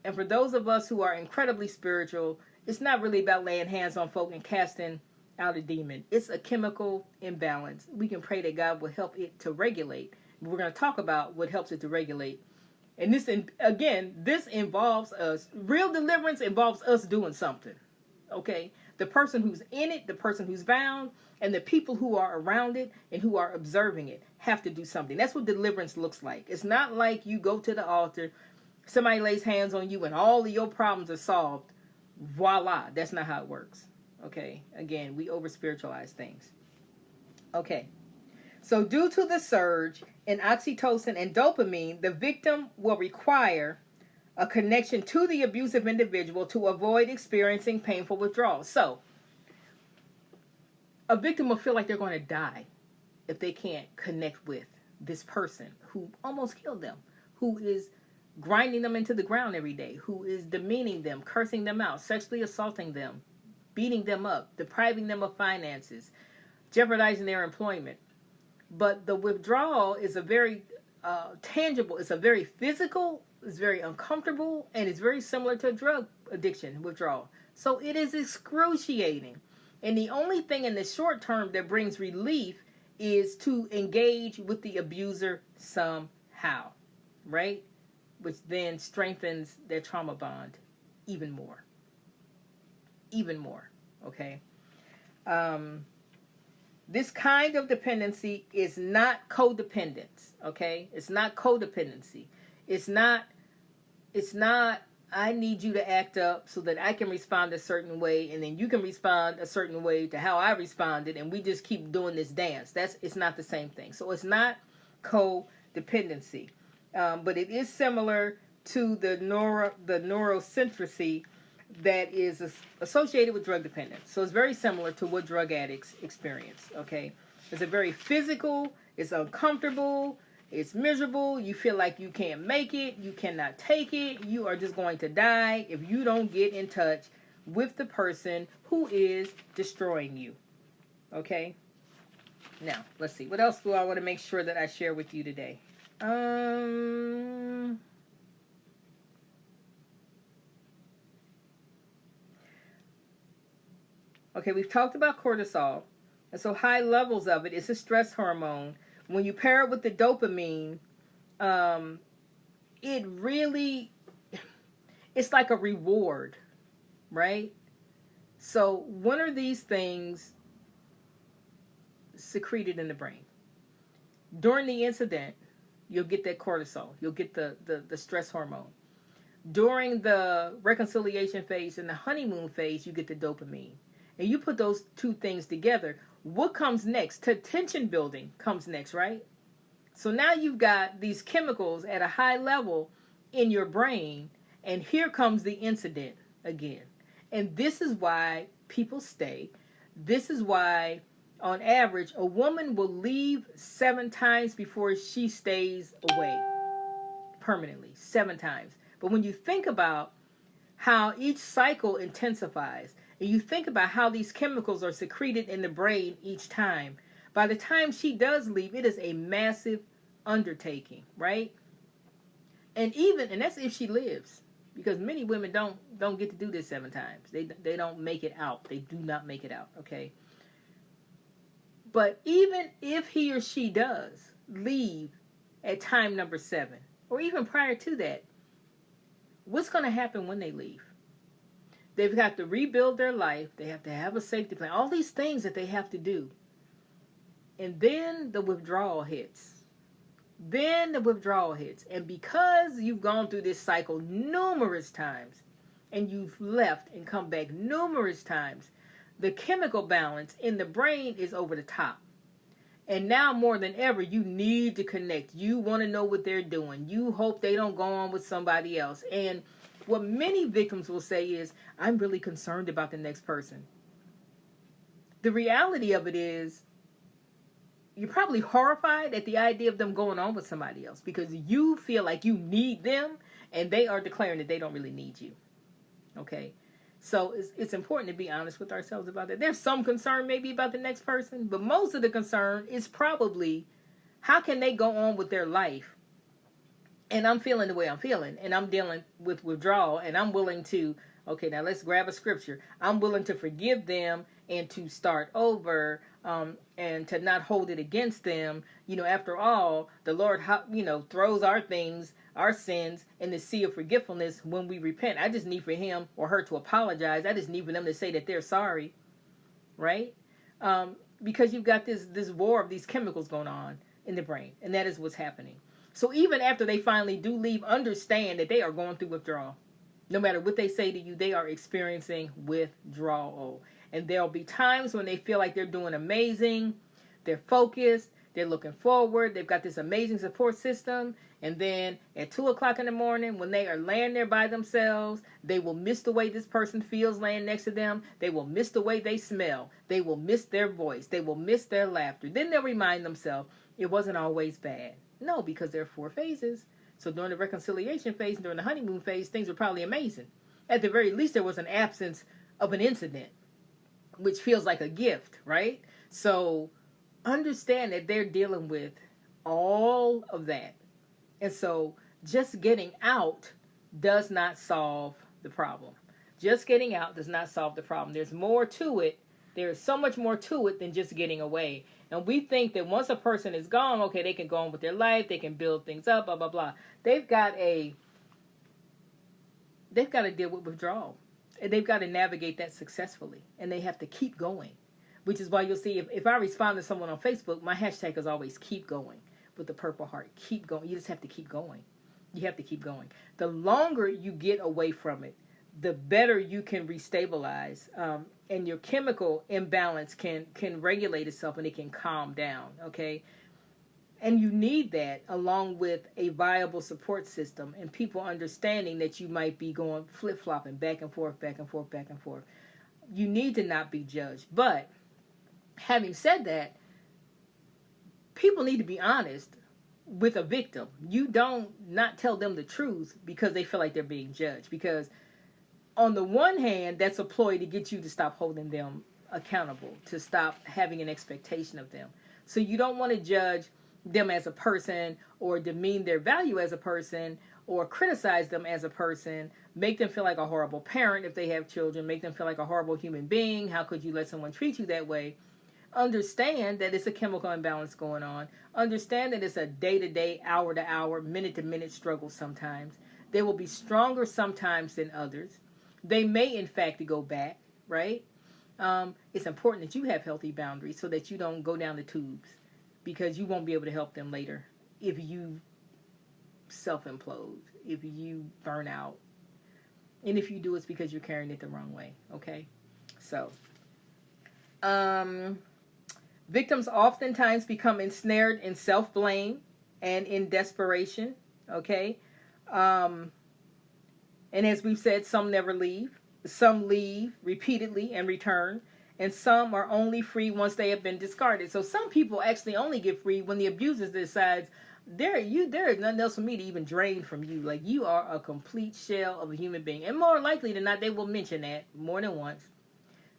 And for those of us who are incredibly spiritual, it's not really about laying hands on folk and casting out a demon. It's a chemical imbalance. We can pray that God will help it to regulate. We're going to talk about what helps it to regulate. And this, again, this involves us. Real deliverance involves us doing something. Okay? The person who's in it, the person who's bound, and the people who are around it and who are observing it have to do something. That's what deliverance looks like. It's not like you go to the altar, somebody lays hands on you, and all of your problems are solved. Voila. That's not how it works. Okay? Again, we over-spiritualize things. Okay. So due to the surge in oxytocin and dopamine, the victim will require a connection to the abusive individual to avoid experiencing painful withdrawal. So, a victim will feel like they're going to die if they can't connect with this person who almost killed them, who is grinding them into the ground every day, who is demeaning them, cursing them out, sexually assaulting them, beating them up, depriving them of finances, jeopardizing their employment. But the withdrawal is a very tangible, it's a very physical, it's very uncomfortable, and it's very similar to drug addiction withdrawal. So it is excruciating. And the only thing in the short term that brings relief is to engage with the abuser somehow, right? Which then strengthens their trauma bond even more. Even more, okay? This kind of dependency is not codependence, okay? It's not codependency. It's not, I need you to act up so that I can respond a certain way, and then you can respond a certain way to how I responded, and we just keep doing this dance. It's not the same thing. So it's not codependency. But it is similar to the neurocentricity that is associated with drug dependence. So it's very similar to what drug addicts experience, okay? It's a very physical, it's uncomfortable, it's miserable, you feel like you can't make it, you cannot take it, you are just going to die if you don't get in touch with the person who is destroying you, okay? Now, let's see, what else do I want to make sure that I share with you today? Okay, we've talked about cortisol, And so high levels of it is a stress hormone. When you pair it with the dopamine, it really, it's like a reward, right? So when are these things secreted in the brain? During the incident, you'll get that cortisol. You'll get the stress hormone. During the reconciliation phase and the honeymoon phase, you get the dopamine. And you put those two things together, what comes next? Tension building comes next, right? So now you've got these chemicals at a high level in your brain, and here comes the incident again. And this is why people stay. This is why, on average, a woman will leave 7 times before she stays away permanently. 7 times. But when you think about how each cycle intensifies, and you think about how these chemicals are secreted in the brain each time, by the time she does leave, it is a massive undertaking, right? And that's if she lives, because many women don't get to do this 7 times. They don't make it out. They do not make it out, okay? But even if he or she does leave at time number 7, or even prior to that, what's going to happen when they leave? They've got to rebuild their life. They have to have a safety plan. All these things that they have to do. And then the withdrawal hits. And because you've gone through this cycle numerous times, and you've left and come back numerous times, the chemical balance in the brain is over the top. And now more than ever, you need to connect. You want to know what they're doing. You hope they don't go on with somebody else. And what many victims will say is, I'm really concerned about the next person. The reality of it is, you're probably horrified at the idea of them going on with somebody else because you feel like you need them and they are declaring that they don't really need you. Okay? So it's important to be honest with ourselves about that. There's some concern maybe about the next person, but most of the concern is probably how can they go on with their life? And I'm feeling the way I'm feeling, and I'm dealing with withdrawal, and I'm willing to, okay, now let's grab a scripture. I'm willing to forgive them and to start over, and to not hold it against them. You know, after all, the Lord, throws our sins in the sea of forgetfulness when we repent. I just need for him or her to apologize. I just need for them to say that they're sorry, right? Because you've got this war of these chemicals going on in the brain, and that is what's happening. So even after they finally do leave, understand that they are going through withdrawal. No matter what they say to you, they are experiencing withdrawal. And there'll be times when they feel like they're doing amazing, they're focused, they're looking forward, they've got this amazing support system. And then at 2 o'clock in the morning, when they are laying there by themselves, they will miss the way this person feels laying next to them. They will miss the way they smell. They will miss their voice. They will miss their laughter. Then they'll remind themselves it wasn't always bad. No, because there are 4 phases. So during the reconciliation phase and during the honeymoon phase, things were probably amazing. At the very least, there was an absence of an incident, which feels like a gift, right? So understand that they're dealing with all of that. And so just getting out does not solve the problem. Just getting out does not solve the problem. There's more to it. There's so much more to it than just getting away. And we think that once a person is gone, okay, they can go on with their life, they can build things up, blah, blah, blah. They've got to deal with withdrawal. And they've got to navigate that successfully. And they have to keep going. Which is why you'll see, if I respond to someone on Facebook, my hashtag is always keep going with the purple heart. Keep going. You just have to keep going. You have to keep going. The longer you get away from it, the better you can restabilize, and your chemical imbalance can regulate itself and it can calm down, okay? And you need that along with a viable support system and people understanding that you might be going flip-flopping back and forth, back and forth, back and forth. You need to not be judged. But having said that, people need to be honest with a victim. You don't not tell them the truth because they feel like they're being judged. Because on the one hand, that's a ploy to get you to stop holding them accountable, to stop having an expectation of them. So you don't want to judge them as a person or demean their value as a person or criticize them as a person, make them feel like a horrible parent if they have children, make them feel like a horrible human being. How could you let someone treat you that way? Understand that it's a chemical imbalance going on. Understand that it's a day-to-day, hour-to-hour, minute-to-minute struggle sometimes. They will be stronger sometimes than others. They may, in fact, go back, right? It's important that you have healthy boundaries so that you don't go down the tubes, because you won't be able to help them later if you self-implode, if you burn out. And if you do, it's because you're carrying it the wrong way, okay? So, victims oftentimes become ensnared in self-blame and in desperation, okay? And as we've said, some never leave. Some leave repeatedly and return. And some are only free once they have been discarded. So some people actually only get free when the abuser decides, there is nothing else for me to even drain from you. Like, you are a complete shell of a human being. And more likely than not, they will mention that more than once.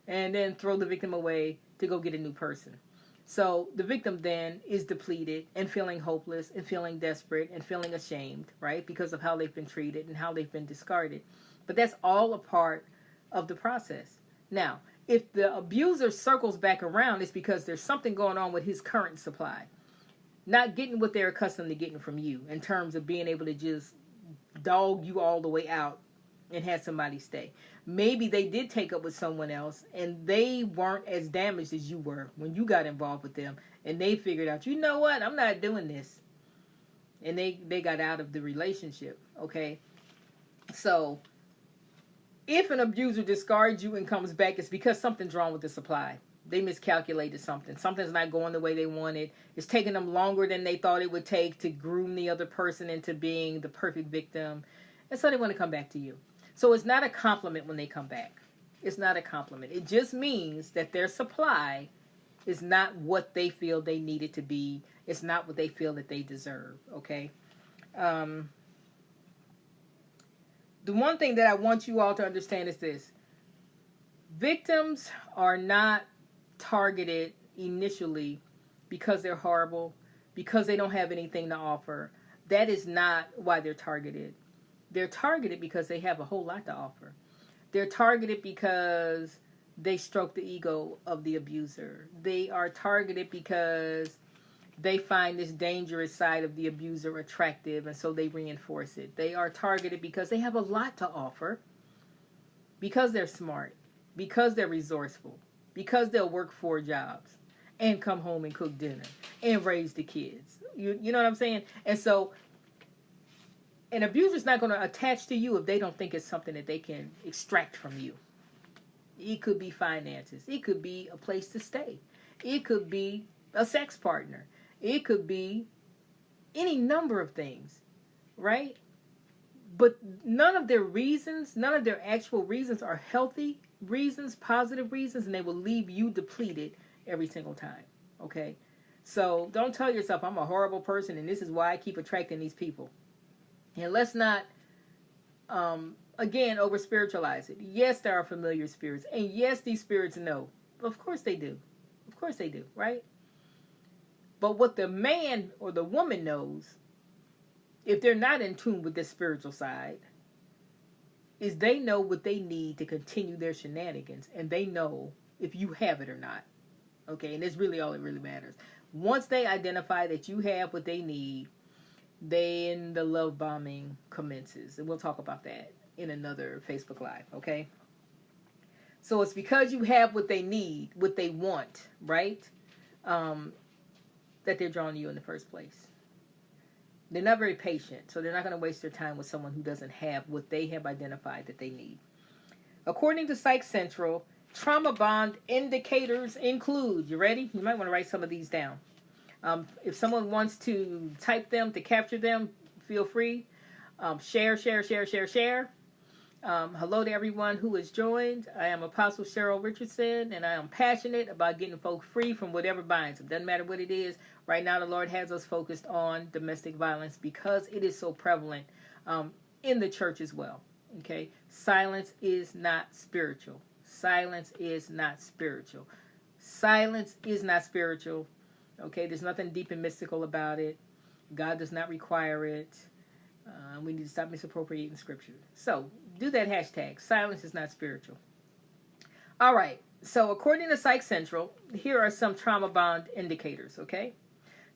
And then throw the victim away to go get a new person. So the victim then is depleted and feeling hopeless and feeling desperate and feeling ashamed, right? Because of how they've been treated and how they've been discarded. But that's all a part of the process. Now, if the abuser circles back around, it's because there's something going on with his current supply. Not getting what they're accustomed to getting from you in terms of being able to just dog you all the way out and have somebody stay. Maybe they did take up with someone else and they weren't as damaged as you were when you got involved with them, and they figured out, you know what, I'm not doing this. And they got out of the relationship, okay? So, if an abuser discards you and comes back, it's because something's wrong with the supply. They miscalculated something. Something's not going the way they wanted. It's taking them longer than they thought it would take to groom the other person into being the perfect victim. And so they want to come back to you. So it's not a compliment when they come back. It's not a compliment. It just means that their supply is not what they feel they need it to be. It's not what they feel that they deserve, okay? The one thing that I want you all to understand is this. Victims are not targeted initially because they're horrible, because they don't have anything to offer. That is not why they're targeted. They're targeted because they have a whole lot to offer. They're targeted because they stroke the ego of the abuser. They are targeted because they find this dangerous side of the abuser attractive, and so they reinforce it. They are targeted because they have a lot to offer, because they're smart, because they're resourceful, because they'll work 4 jobs and come home and cook dinner and raise the kids. You know what I'm saying? And so an abuser's not going to attach to you if they don't think it's something that they can extract from you. It could be finances. It could be a place to stay. It could be a sex partner. It could be any number of things, right? But none of their reasons, none of their actual reasons are healthy reasons, positive reasons, and they will leave you depleted every single time, okay? So don't tell yourself, I'm a horrible person and this is why I keep attracting these people. And let's not, again, over-spiritualize it. Yes, there are familiar spirits. And yes, these spirits know. Of course they do. Of course they do, right? But what the man or the woman knows, if they're not in tune with this spiritual side, is they know what they need to continue their shenanigans. And they know if you have it or not. Okay, and that's really all that really matters. Once they identify that you have what they need, then the love bombing commences. And we'll talk about that in another Facebook Live, okay? So it's because you have what they need, what they want, right? That they're drawn to you in the first place. They're not very patient, so they're not going to waste their time with someone who doesn't have what they have identified that they need. According to Psych Central, trauma bond indicators include, you ready? You might want to write some of these down. If someone wants to type them to capture them, feel free. Share. Hello to everyone who has joined. I am Apostle Cheryl Richardson, and I am passionate about getting folk free from whatever binds them. Doesn't matter what it is. Right now, the Lord has us focused on domestic violence because it is so prevalent in the church as well. Okay? Silence is not spiritual. Silence is not spiritual. Silence is not spiritual. Okay, there's nothing deep and mystical about it. God does not require it. We need to stop misappropriating scripture. So, do that hashtag. Silence is not spiritual. All right. So according to Psych Central, here are some trauma bond indicators, okay?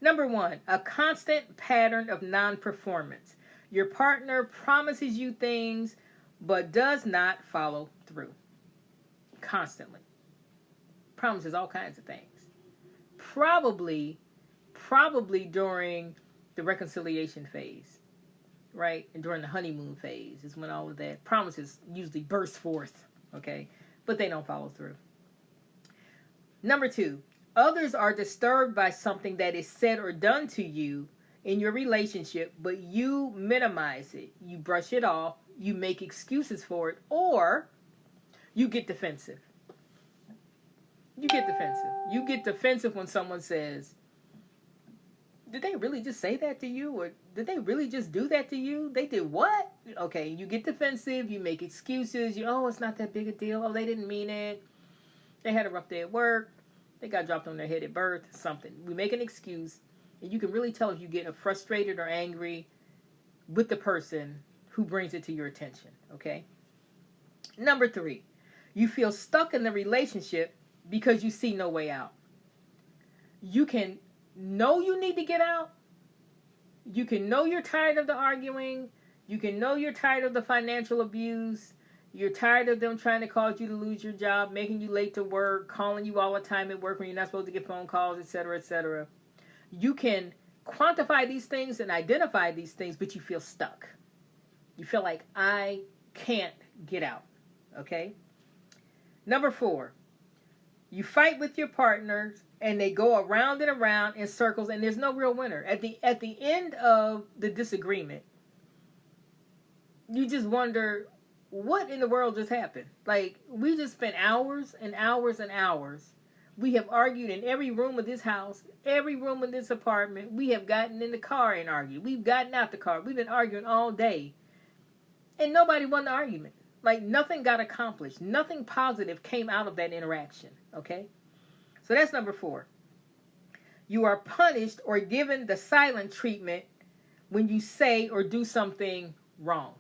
Number 1, a constant pattern of non-performance. Your partner promises you things but does not follow through. Constantly. Promises all kinds of things. Probably during the reconciliation phase, right? And during the honeymoon phase is when all of that promises usually burst forth, okay? But they don't follow through. Number 2, others are disturbed by something that is said or done to you in your relationship, but you minimize it. You brush it off, you make excuses for it, or you get defensive. You get defensive when someone says, did they really just say that to you? Or did they really just do that to you? They did what? Okay, you get defensive, you make excuses, oh, it's not that big a deal, oh, they didn't mean it, they had a rough day at work, they got dropped on their head at birth, something. We make an excuse, and you can really tell if you get frustrated or angry with the person who brings it to your attention, okay? Number 3, you feel stuck in the relationship because you see no way out. You can know you need to get out. You can know you're tired of the arguing. You can know you're tired of the financial abuse. You're tired of them trying to cause you to lose your job, making you late to work, calling you all the time at work when you're not supposed to get phone calls, etc., etc. You can quantify these things and identify these things, but you feel stuck. You feel like, I can't get out, okay? Number 4, you fight with your partners and they go around and around in circles and there's no real winner. At the end of the disagreement, you just wonder, what in the world just happened? Like, we just spent hours and hours and hours. We have argued in every room of this house, every room of this apartment. We have gotten in the car and argued. We've gotten out the car. We've been arguing all day. And nobody won the argument. Like, nothing got accomplished. Nothing positive came out of that interaction, okay? So that's number 4. You are punished or given the silent treatment when you say or do something wrong.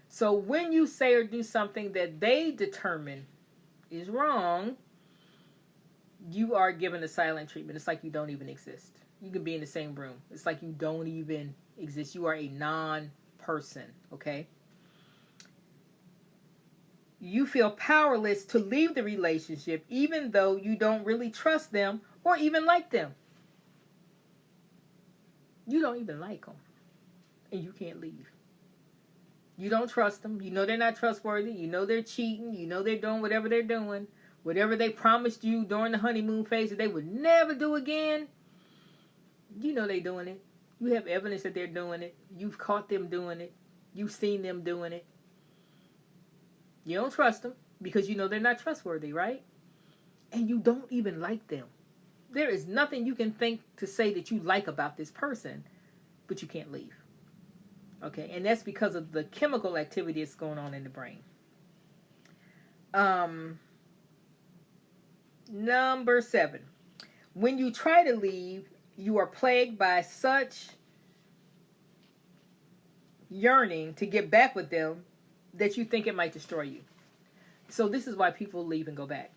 So when you say or do something that they determine is wrong, you are given the silent treatment. It's like you don't even exist. You can be in the same room. It's like you don't even exist. You are a non-person, okay? You feel powerless to leave the relationship even though you don't really trust them or even like them. You don't even like them, and you can't leave. You don't trust them. You know they're not trustworthy. You know they're cheating. You know they're doing whatever they're doing. Whatever they promised you during the honeymoon phase that they would never do again, you know they're doing it. You have evidence that they're doing it. You've caught them doing it. You've seen them doing it. You don't trust them because you know they're not trustworthy, right? And you don't even like them. There is nothing you can think to say that you like about this person, but you can't leave. Okay, and that's because of the chemical activity that's going on in the brain. Number 7. When you try to leave, you are plagued by such yearning to get back with them that you think it might destroy you. So this is why people leave and go back.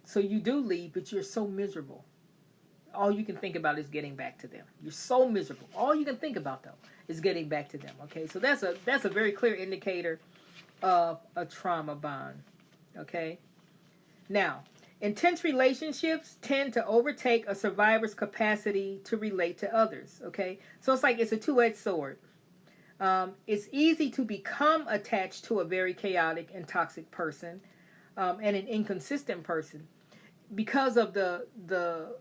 So you do leave, but you're so miserable. All you can think about is getting back to them. You're so miserable. All you can think about, though, is getting back to them. Okay, so that's a very clear indicator of a trauma bond. Okay, now, intense relationships tend to overtake a survivor's capacity to relate to others. Okay, so it's a two-edged sword. It's easy to become attached to a very chaotic and toxic person and an inconsistent person because of the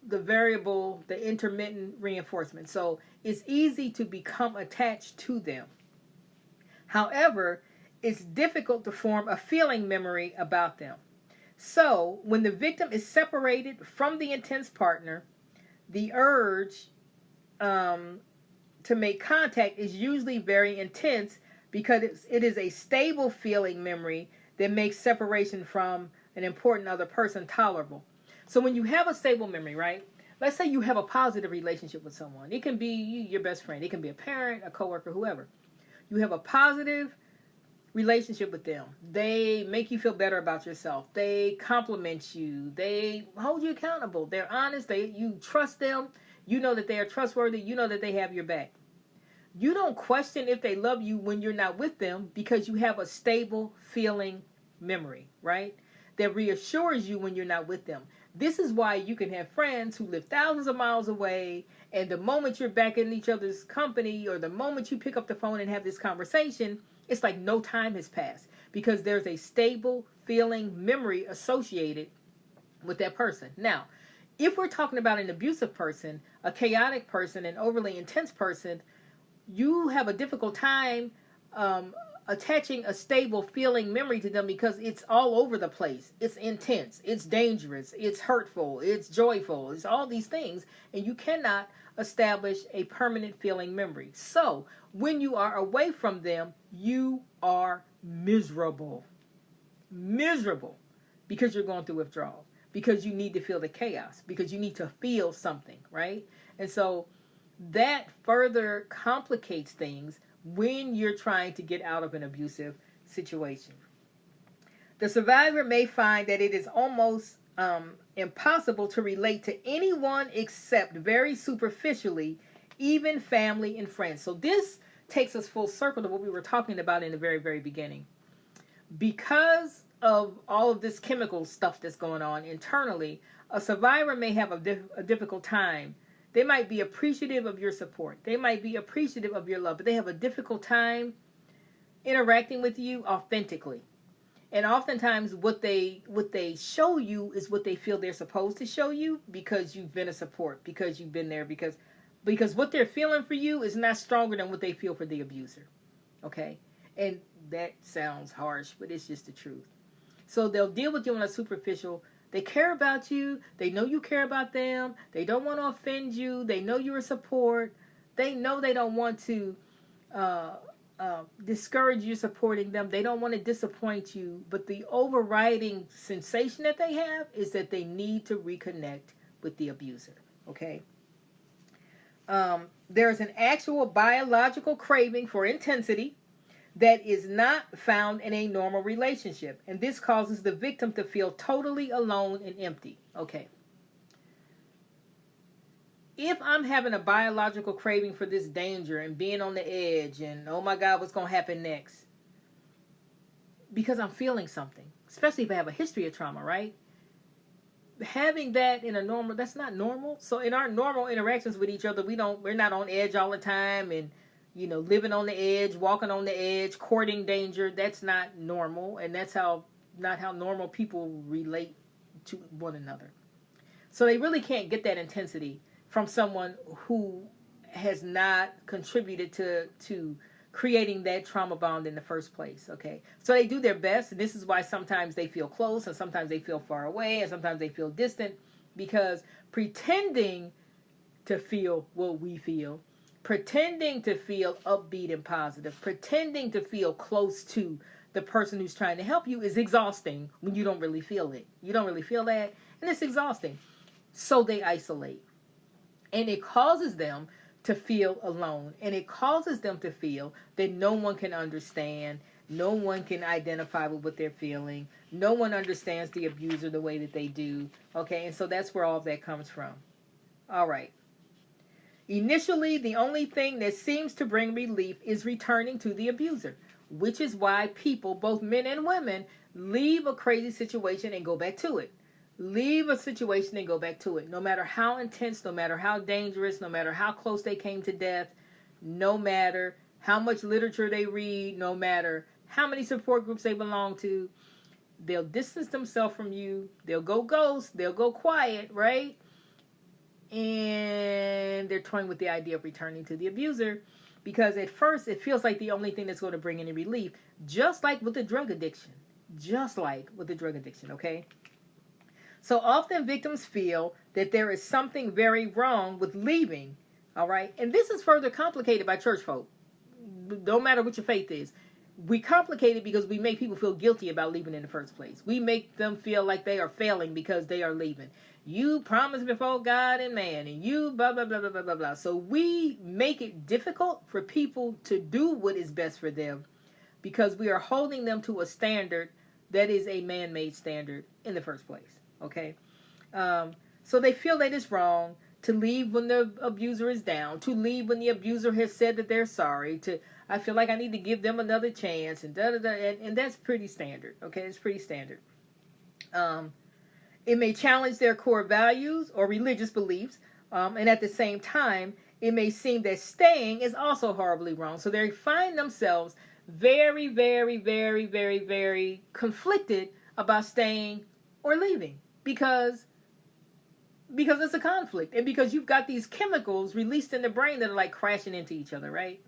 variable, the intermittent reinforcement. So it's easy to become attached to them. However, it's difficult to form a feeling memory about them. So when the victim is separated from the intense partner, the urge to make contact is usually very intense because it is a stable feeling memory that makes separation from an important other person tolerable. So when you have a stable memory, right? Let's say you have a positive relationship with someone. It can be your best friend. It can be a parent, a coworker, whoever. You have a positive relationship with them. They make you feel better about yourself. They compliment you. They hold you accountable. They're honest. You trust them. You know that they are trustworthy. You know that they have your back. You don't question if they love you when you're not with them because you have a stable feeling memory, right? That reassures you when you're not with them. This is why you can have friends who live thousands of miles away, and the moment you're back in each other's company or the moment you pick up the phone and have this conversation, it's like no time has passed because there's a stable feeling memory associated with that person. Now, if we're talking about an abusive person, a chaotic person, an overly intense person, you have a difficult time attaching a stable feeling memory to them because it's all over the place. It's intense. It's dangerous. It's hurtful. It's joyful. It's all these things. And you cannot establish a permanent feeling memory. So when you are away from them, you are miserable. Miserable because you're going through withdrawal. Because you need to feel the chaos. Because you need to feel something, right? And so that further complicates things when you're trying to get out of an abusive situation. The survivor may find that it is almost impossible to relate to anyone except very superficially, even family and friends. So this takes us full circle to what we were talking about in the very, very beginning. Because of all of this chemical stuff that's going on internally, a survivor may have a difficult time. They might be appreciative of your support. They might be appreciative of your love, but they have a difficult time interacting with you authentically. And oftentimes what they show you is what they feel they're supposed to show you because you've been a support, because you've been there, because what they're feeling for you is not stronger than what they feel for the abuser. Okay? And that sounds harsh, but it's just the truth. So they'll deal with you on a superficial. They care about you. They know you care about them. They don't want to offend you. They know you're a support. They know they don't want to discourage you supporting them. They don't want to disappoint you. But the overriding sensation that they have is that they need to reconnect with the abuser. Okay? There's an actual biological craving for intensity that is not found in a normal relationship. And this causes the victim to feel totally alone and empty. Okay. If I'm having a biological craving for this danger and being on the edge and, oh my God, what's going to happen next? Because I'm feeling something. Especially if I have a history of trauma, right? Having that in a normal, that's not normal. So in our normal interactions with each other, we're not on edge all the time and living on the edge, walking on the edge, courting danger. That's not normal, and that's not how normal people relate to one another. So they really can't get that intensity from someone who has not contributed to creating that trauma bond in the first place, okay? So they do their best, and this is why sometimes they feel close, and sometimes they feel far away, and sometimes they feel distant, because pretending to feel what we feel, pretending to feel upbeat and positive, pretending to feel close to the person who's trying to help you is exhausting when you don't really feel it. You don't really feel that, and it's exhausting. So they isolate. And it causes them to feel alone. And it causes them to feel that no one can understand, no one can identify with what they're feeling, no one understands the abuser the way that they do. Okay, and so that's where all of that comes from. All right. Initially, the only thing that seems to bring relief is returning to the abuser, which is why people, both men and women, leave a crazy situation and go back to it. Leave a situation and go back to it. No matter how intense, no matter how dangerous, no matter how close they came to death, no matter how much literature they read, no matter how many support groups they belong to, they'll distance themselves from you. They'll go ghost. They'll go quiet, right? And they're toying with the idea of returning to the abuser because at first it feels like the only thing that's going to bring any relief, just like with the drug addiction. Okay? So often victims feel that there is something very wrong with leaving, all right? And this is further complicated by church folk. No matter what your faith is. We complicate it because we make people feel guilty about leaving in the first place. We make them feel like they are failing because they are leaving. You promised before God and man, and you blah, blah, blah, blah, blah, blah, blah. So we make it difficult for people to do what is best for them because we are holding them to a standard that is a man-made standard in the first place. Okay? So they feel that it's wrong to leave when the abuser is down, to leave when the abuser has said that they're sorry, I feel like I need to give them another chance, and and that's pretty standard. Okay? It's pretty standard. It may challenge their core values or religious beliefs, and at the same time, it may seem that staying is also horribly wrong. So they find themselves very, very, very, very, very conflicted about staying or leaving because it's a conflict, and because you've got these chemicals released in the brain that are like crashing into each other, right?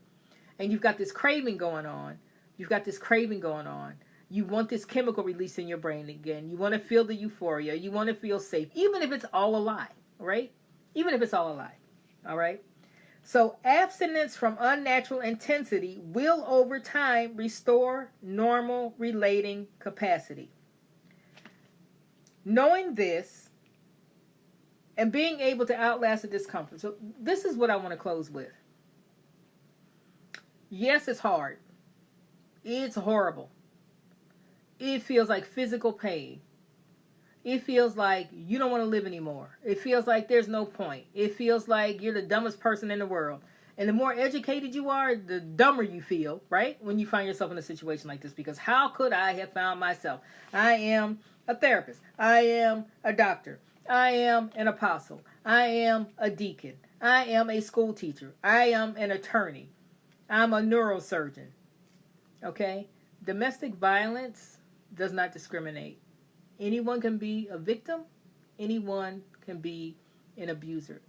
And you've got this craving going on. You want this chemical release in your brain again. You want to feel the euphoria. You want to feel safe, even if it's all a lie, right? Even if it's all a lie, all right? So abstinence from unnatural intensity will over time restore normal relating capacity. Knowing this and being able to outlast the discomfort. So this is what I want to close with. Yes, it's hard. It's horrible. It feels like physical pain. It feels like you don't want to live anymore. It feels like there's no point. It feels like you're the dumbest person in the world. And the more educated you are, the dumber you feel, right? When you find yourself in a situation like this. Because how could I have found myself? I am a therapist. I am a doctor. I am an apostle. I am a deacon. I am a school teacher. I am an attorney. I'm a neurosurgeon. Okay? Domestic violence does not discriminate. Anyone can be a victim. Anyone can be an abuser.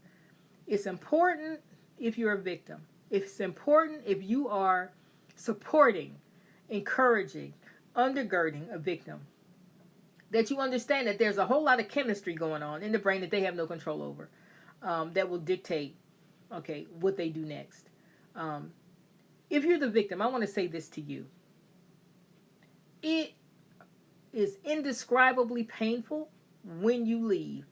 It's important if you're a victim. It's important if you are supporting, encouraging, undergirding a victim, that you understand that there's a whole lot of chemistry going on in the brain that they have no control over, that will dictate, okay, what they do next. If you're the victim, I want to say this to you. It is indescribably painful when you leave.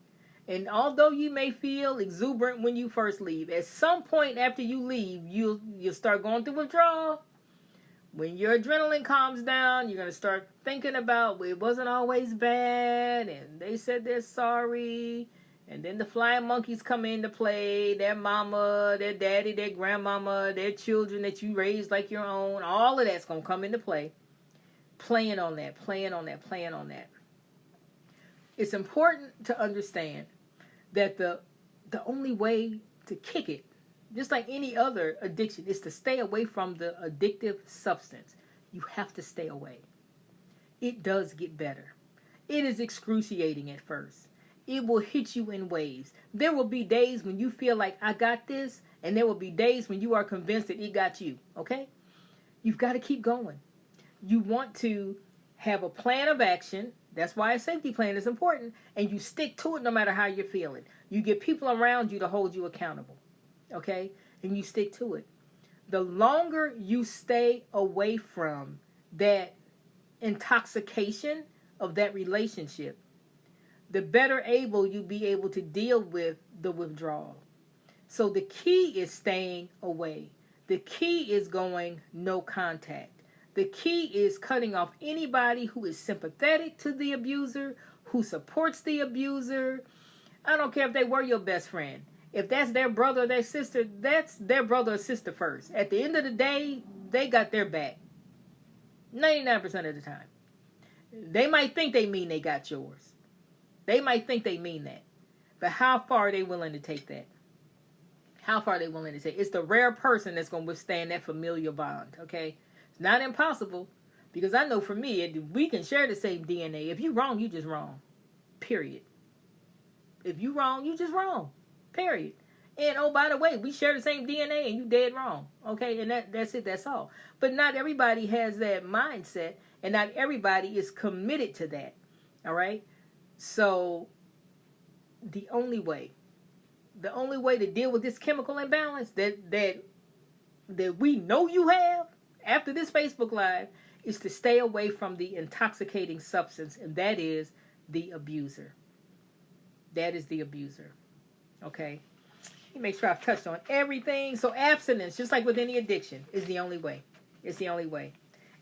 And although you may feel exuberant when you first leave, at some point after you leave, you'll start going through withdrawal. When your adrenaline calms down, you're going to start thinking about, well, it wasn't always bad, and they said they're sorry, and then the flying monkeys come into play, their mama, their daddy, their grandmama, their children that you raised like your own, all of that's going to come into play. Playing on that. It's important to understand that the only way to kick it, just like any other addiction, is to stay away from the addictive substance. You have to stay away. It does get better. It is excruciating at first. It will hit you in waves. There will be days when you feel like, I got this, and there will be days when you are convinced that it got you, okay? You've got to keep going. You want to have a plan of action. That's why a safety plan is important. And you stick to it no matter how you're feeling. You get people around you to hold you accountable. Okay? And you stick to it. The longer you stay away from that intoxication of that relationship, the better able you'll be able to deal with the withdrawal. So the key is staying away. The key is going no contact. The key is cutting off anybody who is sympathetic to the abuser, who supports the abuser. I don't care if they were your best friend. If that's their brother or their sister, that's their brother or sister first. At the end of the day, they got their back. 99% of the time. They might think they mean they got yours. They might think they mean that. But how far are they willing to take that? How far are they willing to take? It's the rare person that's going to withstand that familial bond, okay? It's not impossible, because I know for me, we can share the same DNA. If you're wrong, you just wrong. Period. If you wrong, you just wrong. Period. And oh, by the way, we share the same DNA and you dead wrong. Okay, and that's it, that's all. But not everybody has that mindset, and not everybody is committed to that. All right? So the only way to deal with this chemical imbalance that we know you have after this Facebook Live is to stay away from the intoxicating substance, and that is the abuser. That is the abuser. Okay? Let me make sure I've touched on everything. So abstinence, just like with any addiction, is the only way. It's the only way.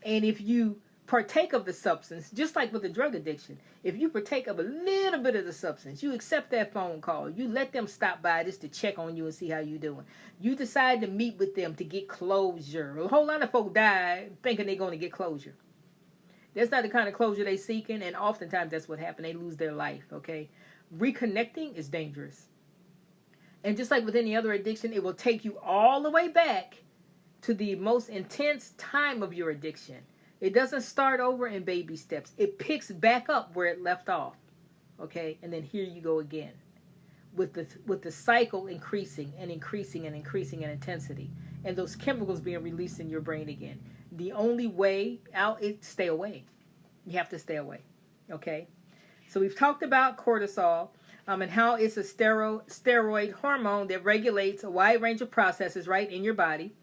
And if you partake of the substance, just like with the drug addiction, if you partake of a little bit of the substance, you accept that phone call, you let them stop by just to check on you and see how you're doing. You decide to meet with them to get closure. A whole lot of folk die thinking they're going to get closure. That's not the kind of closure they're seeking, and oftentimes that's what happens. They lose their life, okay? Reconnecting is dangerous. And just like with any other addiction, it will take you all the way back to the most intense time of your addiction. It doesn't start over in baby steps. It picks back up where it left off, okay? And then here you go again, with the cycle increasing and increasing and increasing in intensity, and those chemicals being released in your brain again. The only way out is stay away. You have to stay away, okay? So we've talked about cortisol and how it's a steroid hormone that regulates a wide range of processes right in your body,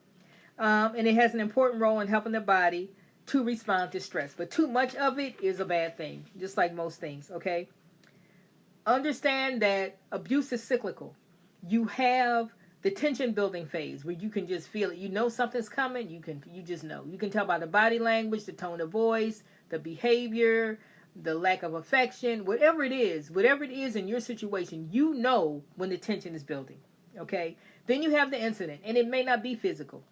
and it has an important role in helping the body to respond to stress. But too much of it is a bad thing, just like most things, okay? Understand that abuse is cyclical. You have the tension building phase where you can just feel it. You know something's coming. You just know. You can tell by the body language, the tone of voice, the behavior, the lack of affection, whatever it is in your situation, you know when the tension is building. Okay? Then you have the incident, and it may not be physical.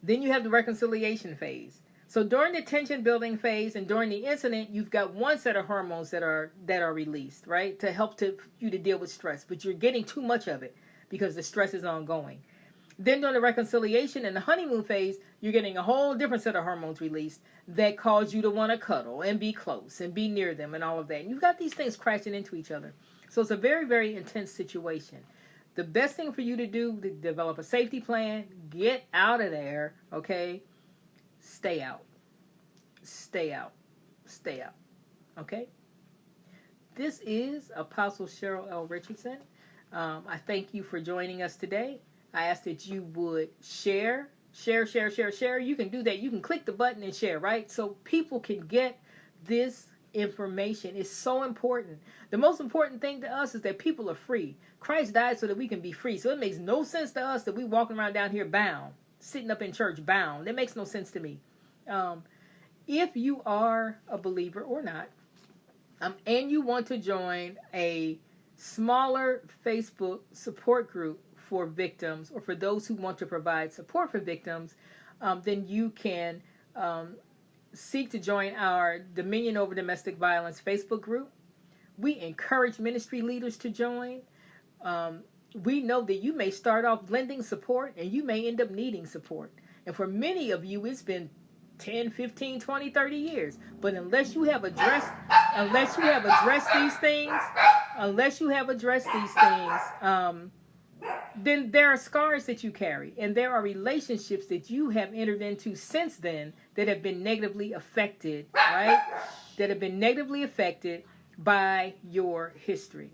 Then you have the reconciliation phase. So during the tension building phase and during the incident, you've got one set of hormones that are released, right, to help you to deal with stress, but you're getting too much of it because the stress is ongoing. Then during the reconciliation and the honeymoon phase, you're getting a whole different set of hormones released that cause you to want to cuddle and be close and be near them and all of that. And you've got these things crashing into each other. So it's a very, very intense situation. The best thing for you to do to develop a safety plan, get out of there, okay? Stay out. Stay out. Stay out. Okay? This is Apostle Cheryl L. Richardson. I thank you for joining us today. I ask that you would share. You can do that. You can click the button and share, right? So people can get this information. It's so important. The most important thing to us is that people are free. Christ died so that we can be free. So it makes no sense to us that we walking around down here bound, sitting up in church bound. That makes no sense to me. If you are a believer or not, and you want to join a smaller Facebook support group for victims or for those who want to provide support for victims, then you can seek to join our Dominion Over Domestic Violence Facebook group. We encourage ministry leaders to join. We know that you may start off lending support and you may end up needing support. And for many of you, it's been 10, 15, 20, 30 years. But unless you have addressed these things, then there are scars that you carry, and there are relationships that you have entered into since then that have been negatively affected, right? That have been negatively affected by your history.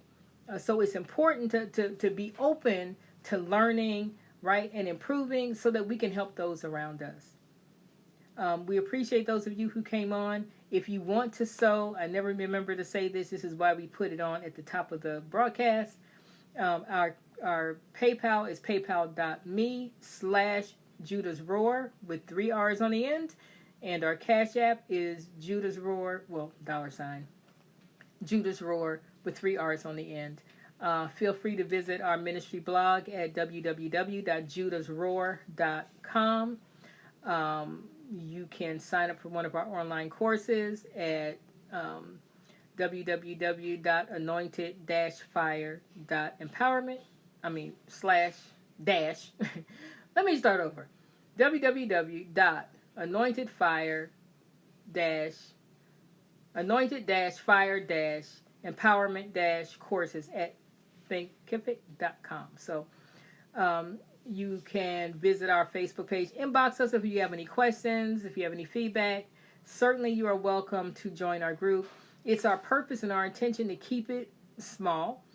So it's important to be open to learning, right, and improving so that we can help those around us. We appreciate those of you who came on. If you want to sow, I never remember to say this. This is why we put it on at the top of the broadcast. Our PayPal is paypal.me/Judah's Roar with 3 R's on the end. And our Cash App is Judah's Roar, $ Judah's Roar with 3 R's on the end. Feel free to visit our ministry blog at www.judahsroar.com. You can sign up for one of our online courses at www.anointed-fire.empowerment. Let me start over. www.anointed-fire-empowerment-courses at thinkific.com. So you can visit our Facebook page, inbox us if you have any questions, if you have any feedback. Certainly you are welcome to join our group. It's our purpose and our intention to keep it small,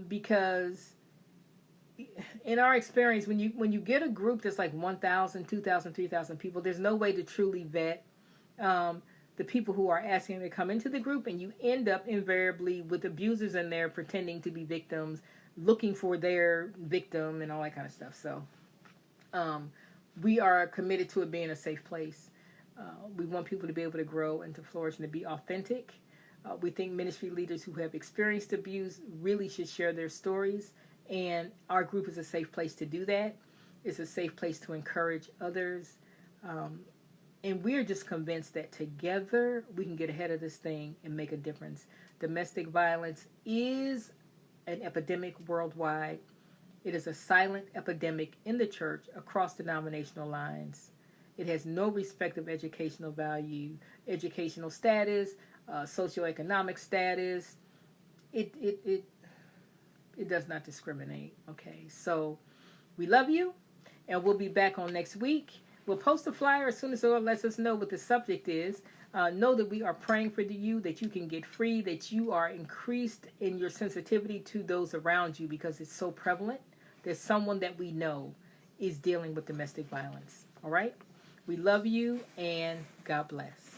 because in our experience, when you get a group that's like 1,000, 2,000, 3,000 people, there's no way to truly vet the people who are asking to come into the group, and you end up invariably with abusers in there pretending to be victims, looking for their victim and all that kind of stuff. So we are committed to it being a safe place. We want people to be able to grow and to flourish and to be authentic. We think ministry leaders who have experienced abuse really should share their stories, and our group is a safe place to do that. It's a safe place to encourage others. And we're just convinced that together we can get ahead of this thing and make a difference. Domestic violence is an epidemic worldwide. It is a silent epidemic in the church across denominational lines. It has no respect of educational value, educational status, socioeconomic status. It does not discriminate. Okay, so we love you, and we'll be back on next week. We'll post a flyer as soon as the Lord lets us know what the subject is. Know that we are praying for you, that you can get free, that you are increased in your sensitivity to those around you because it's so prevalent. There's someone that we know is dealing with domestic violence. All right? We love you, and God bless.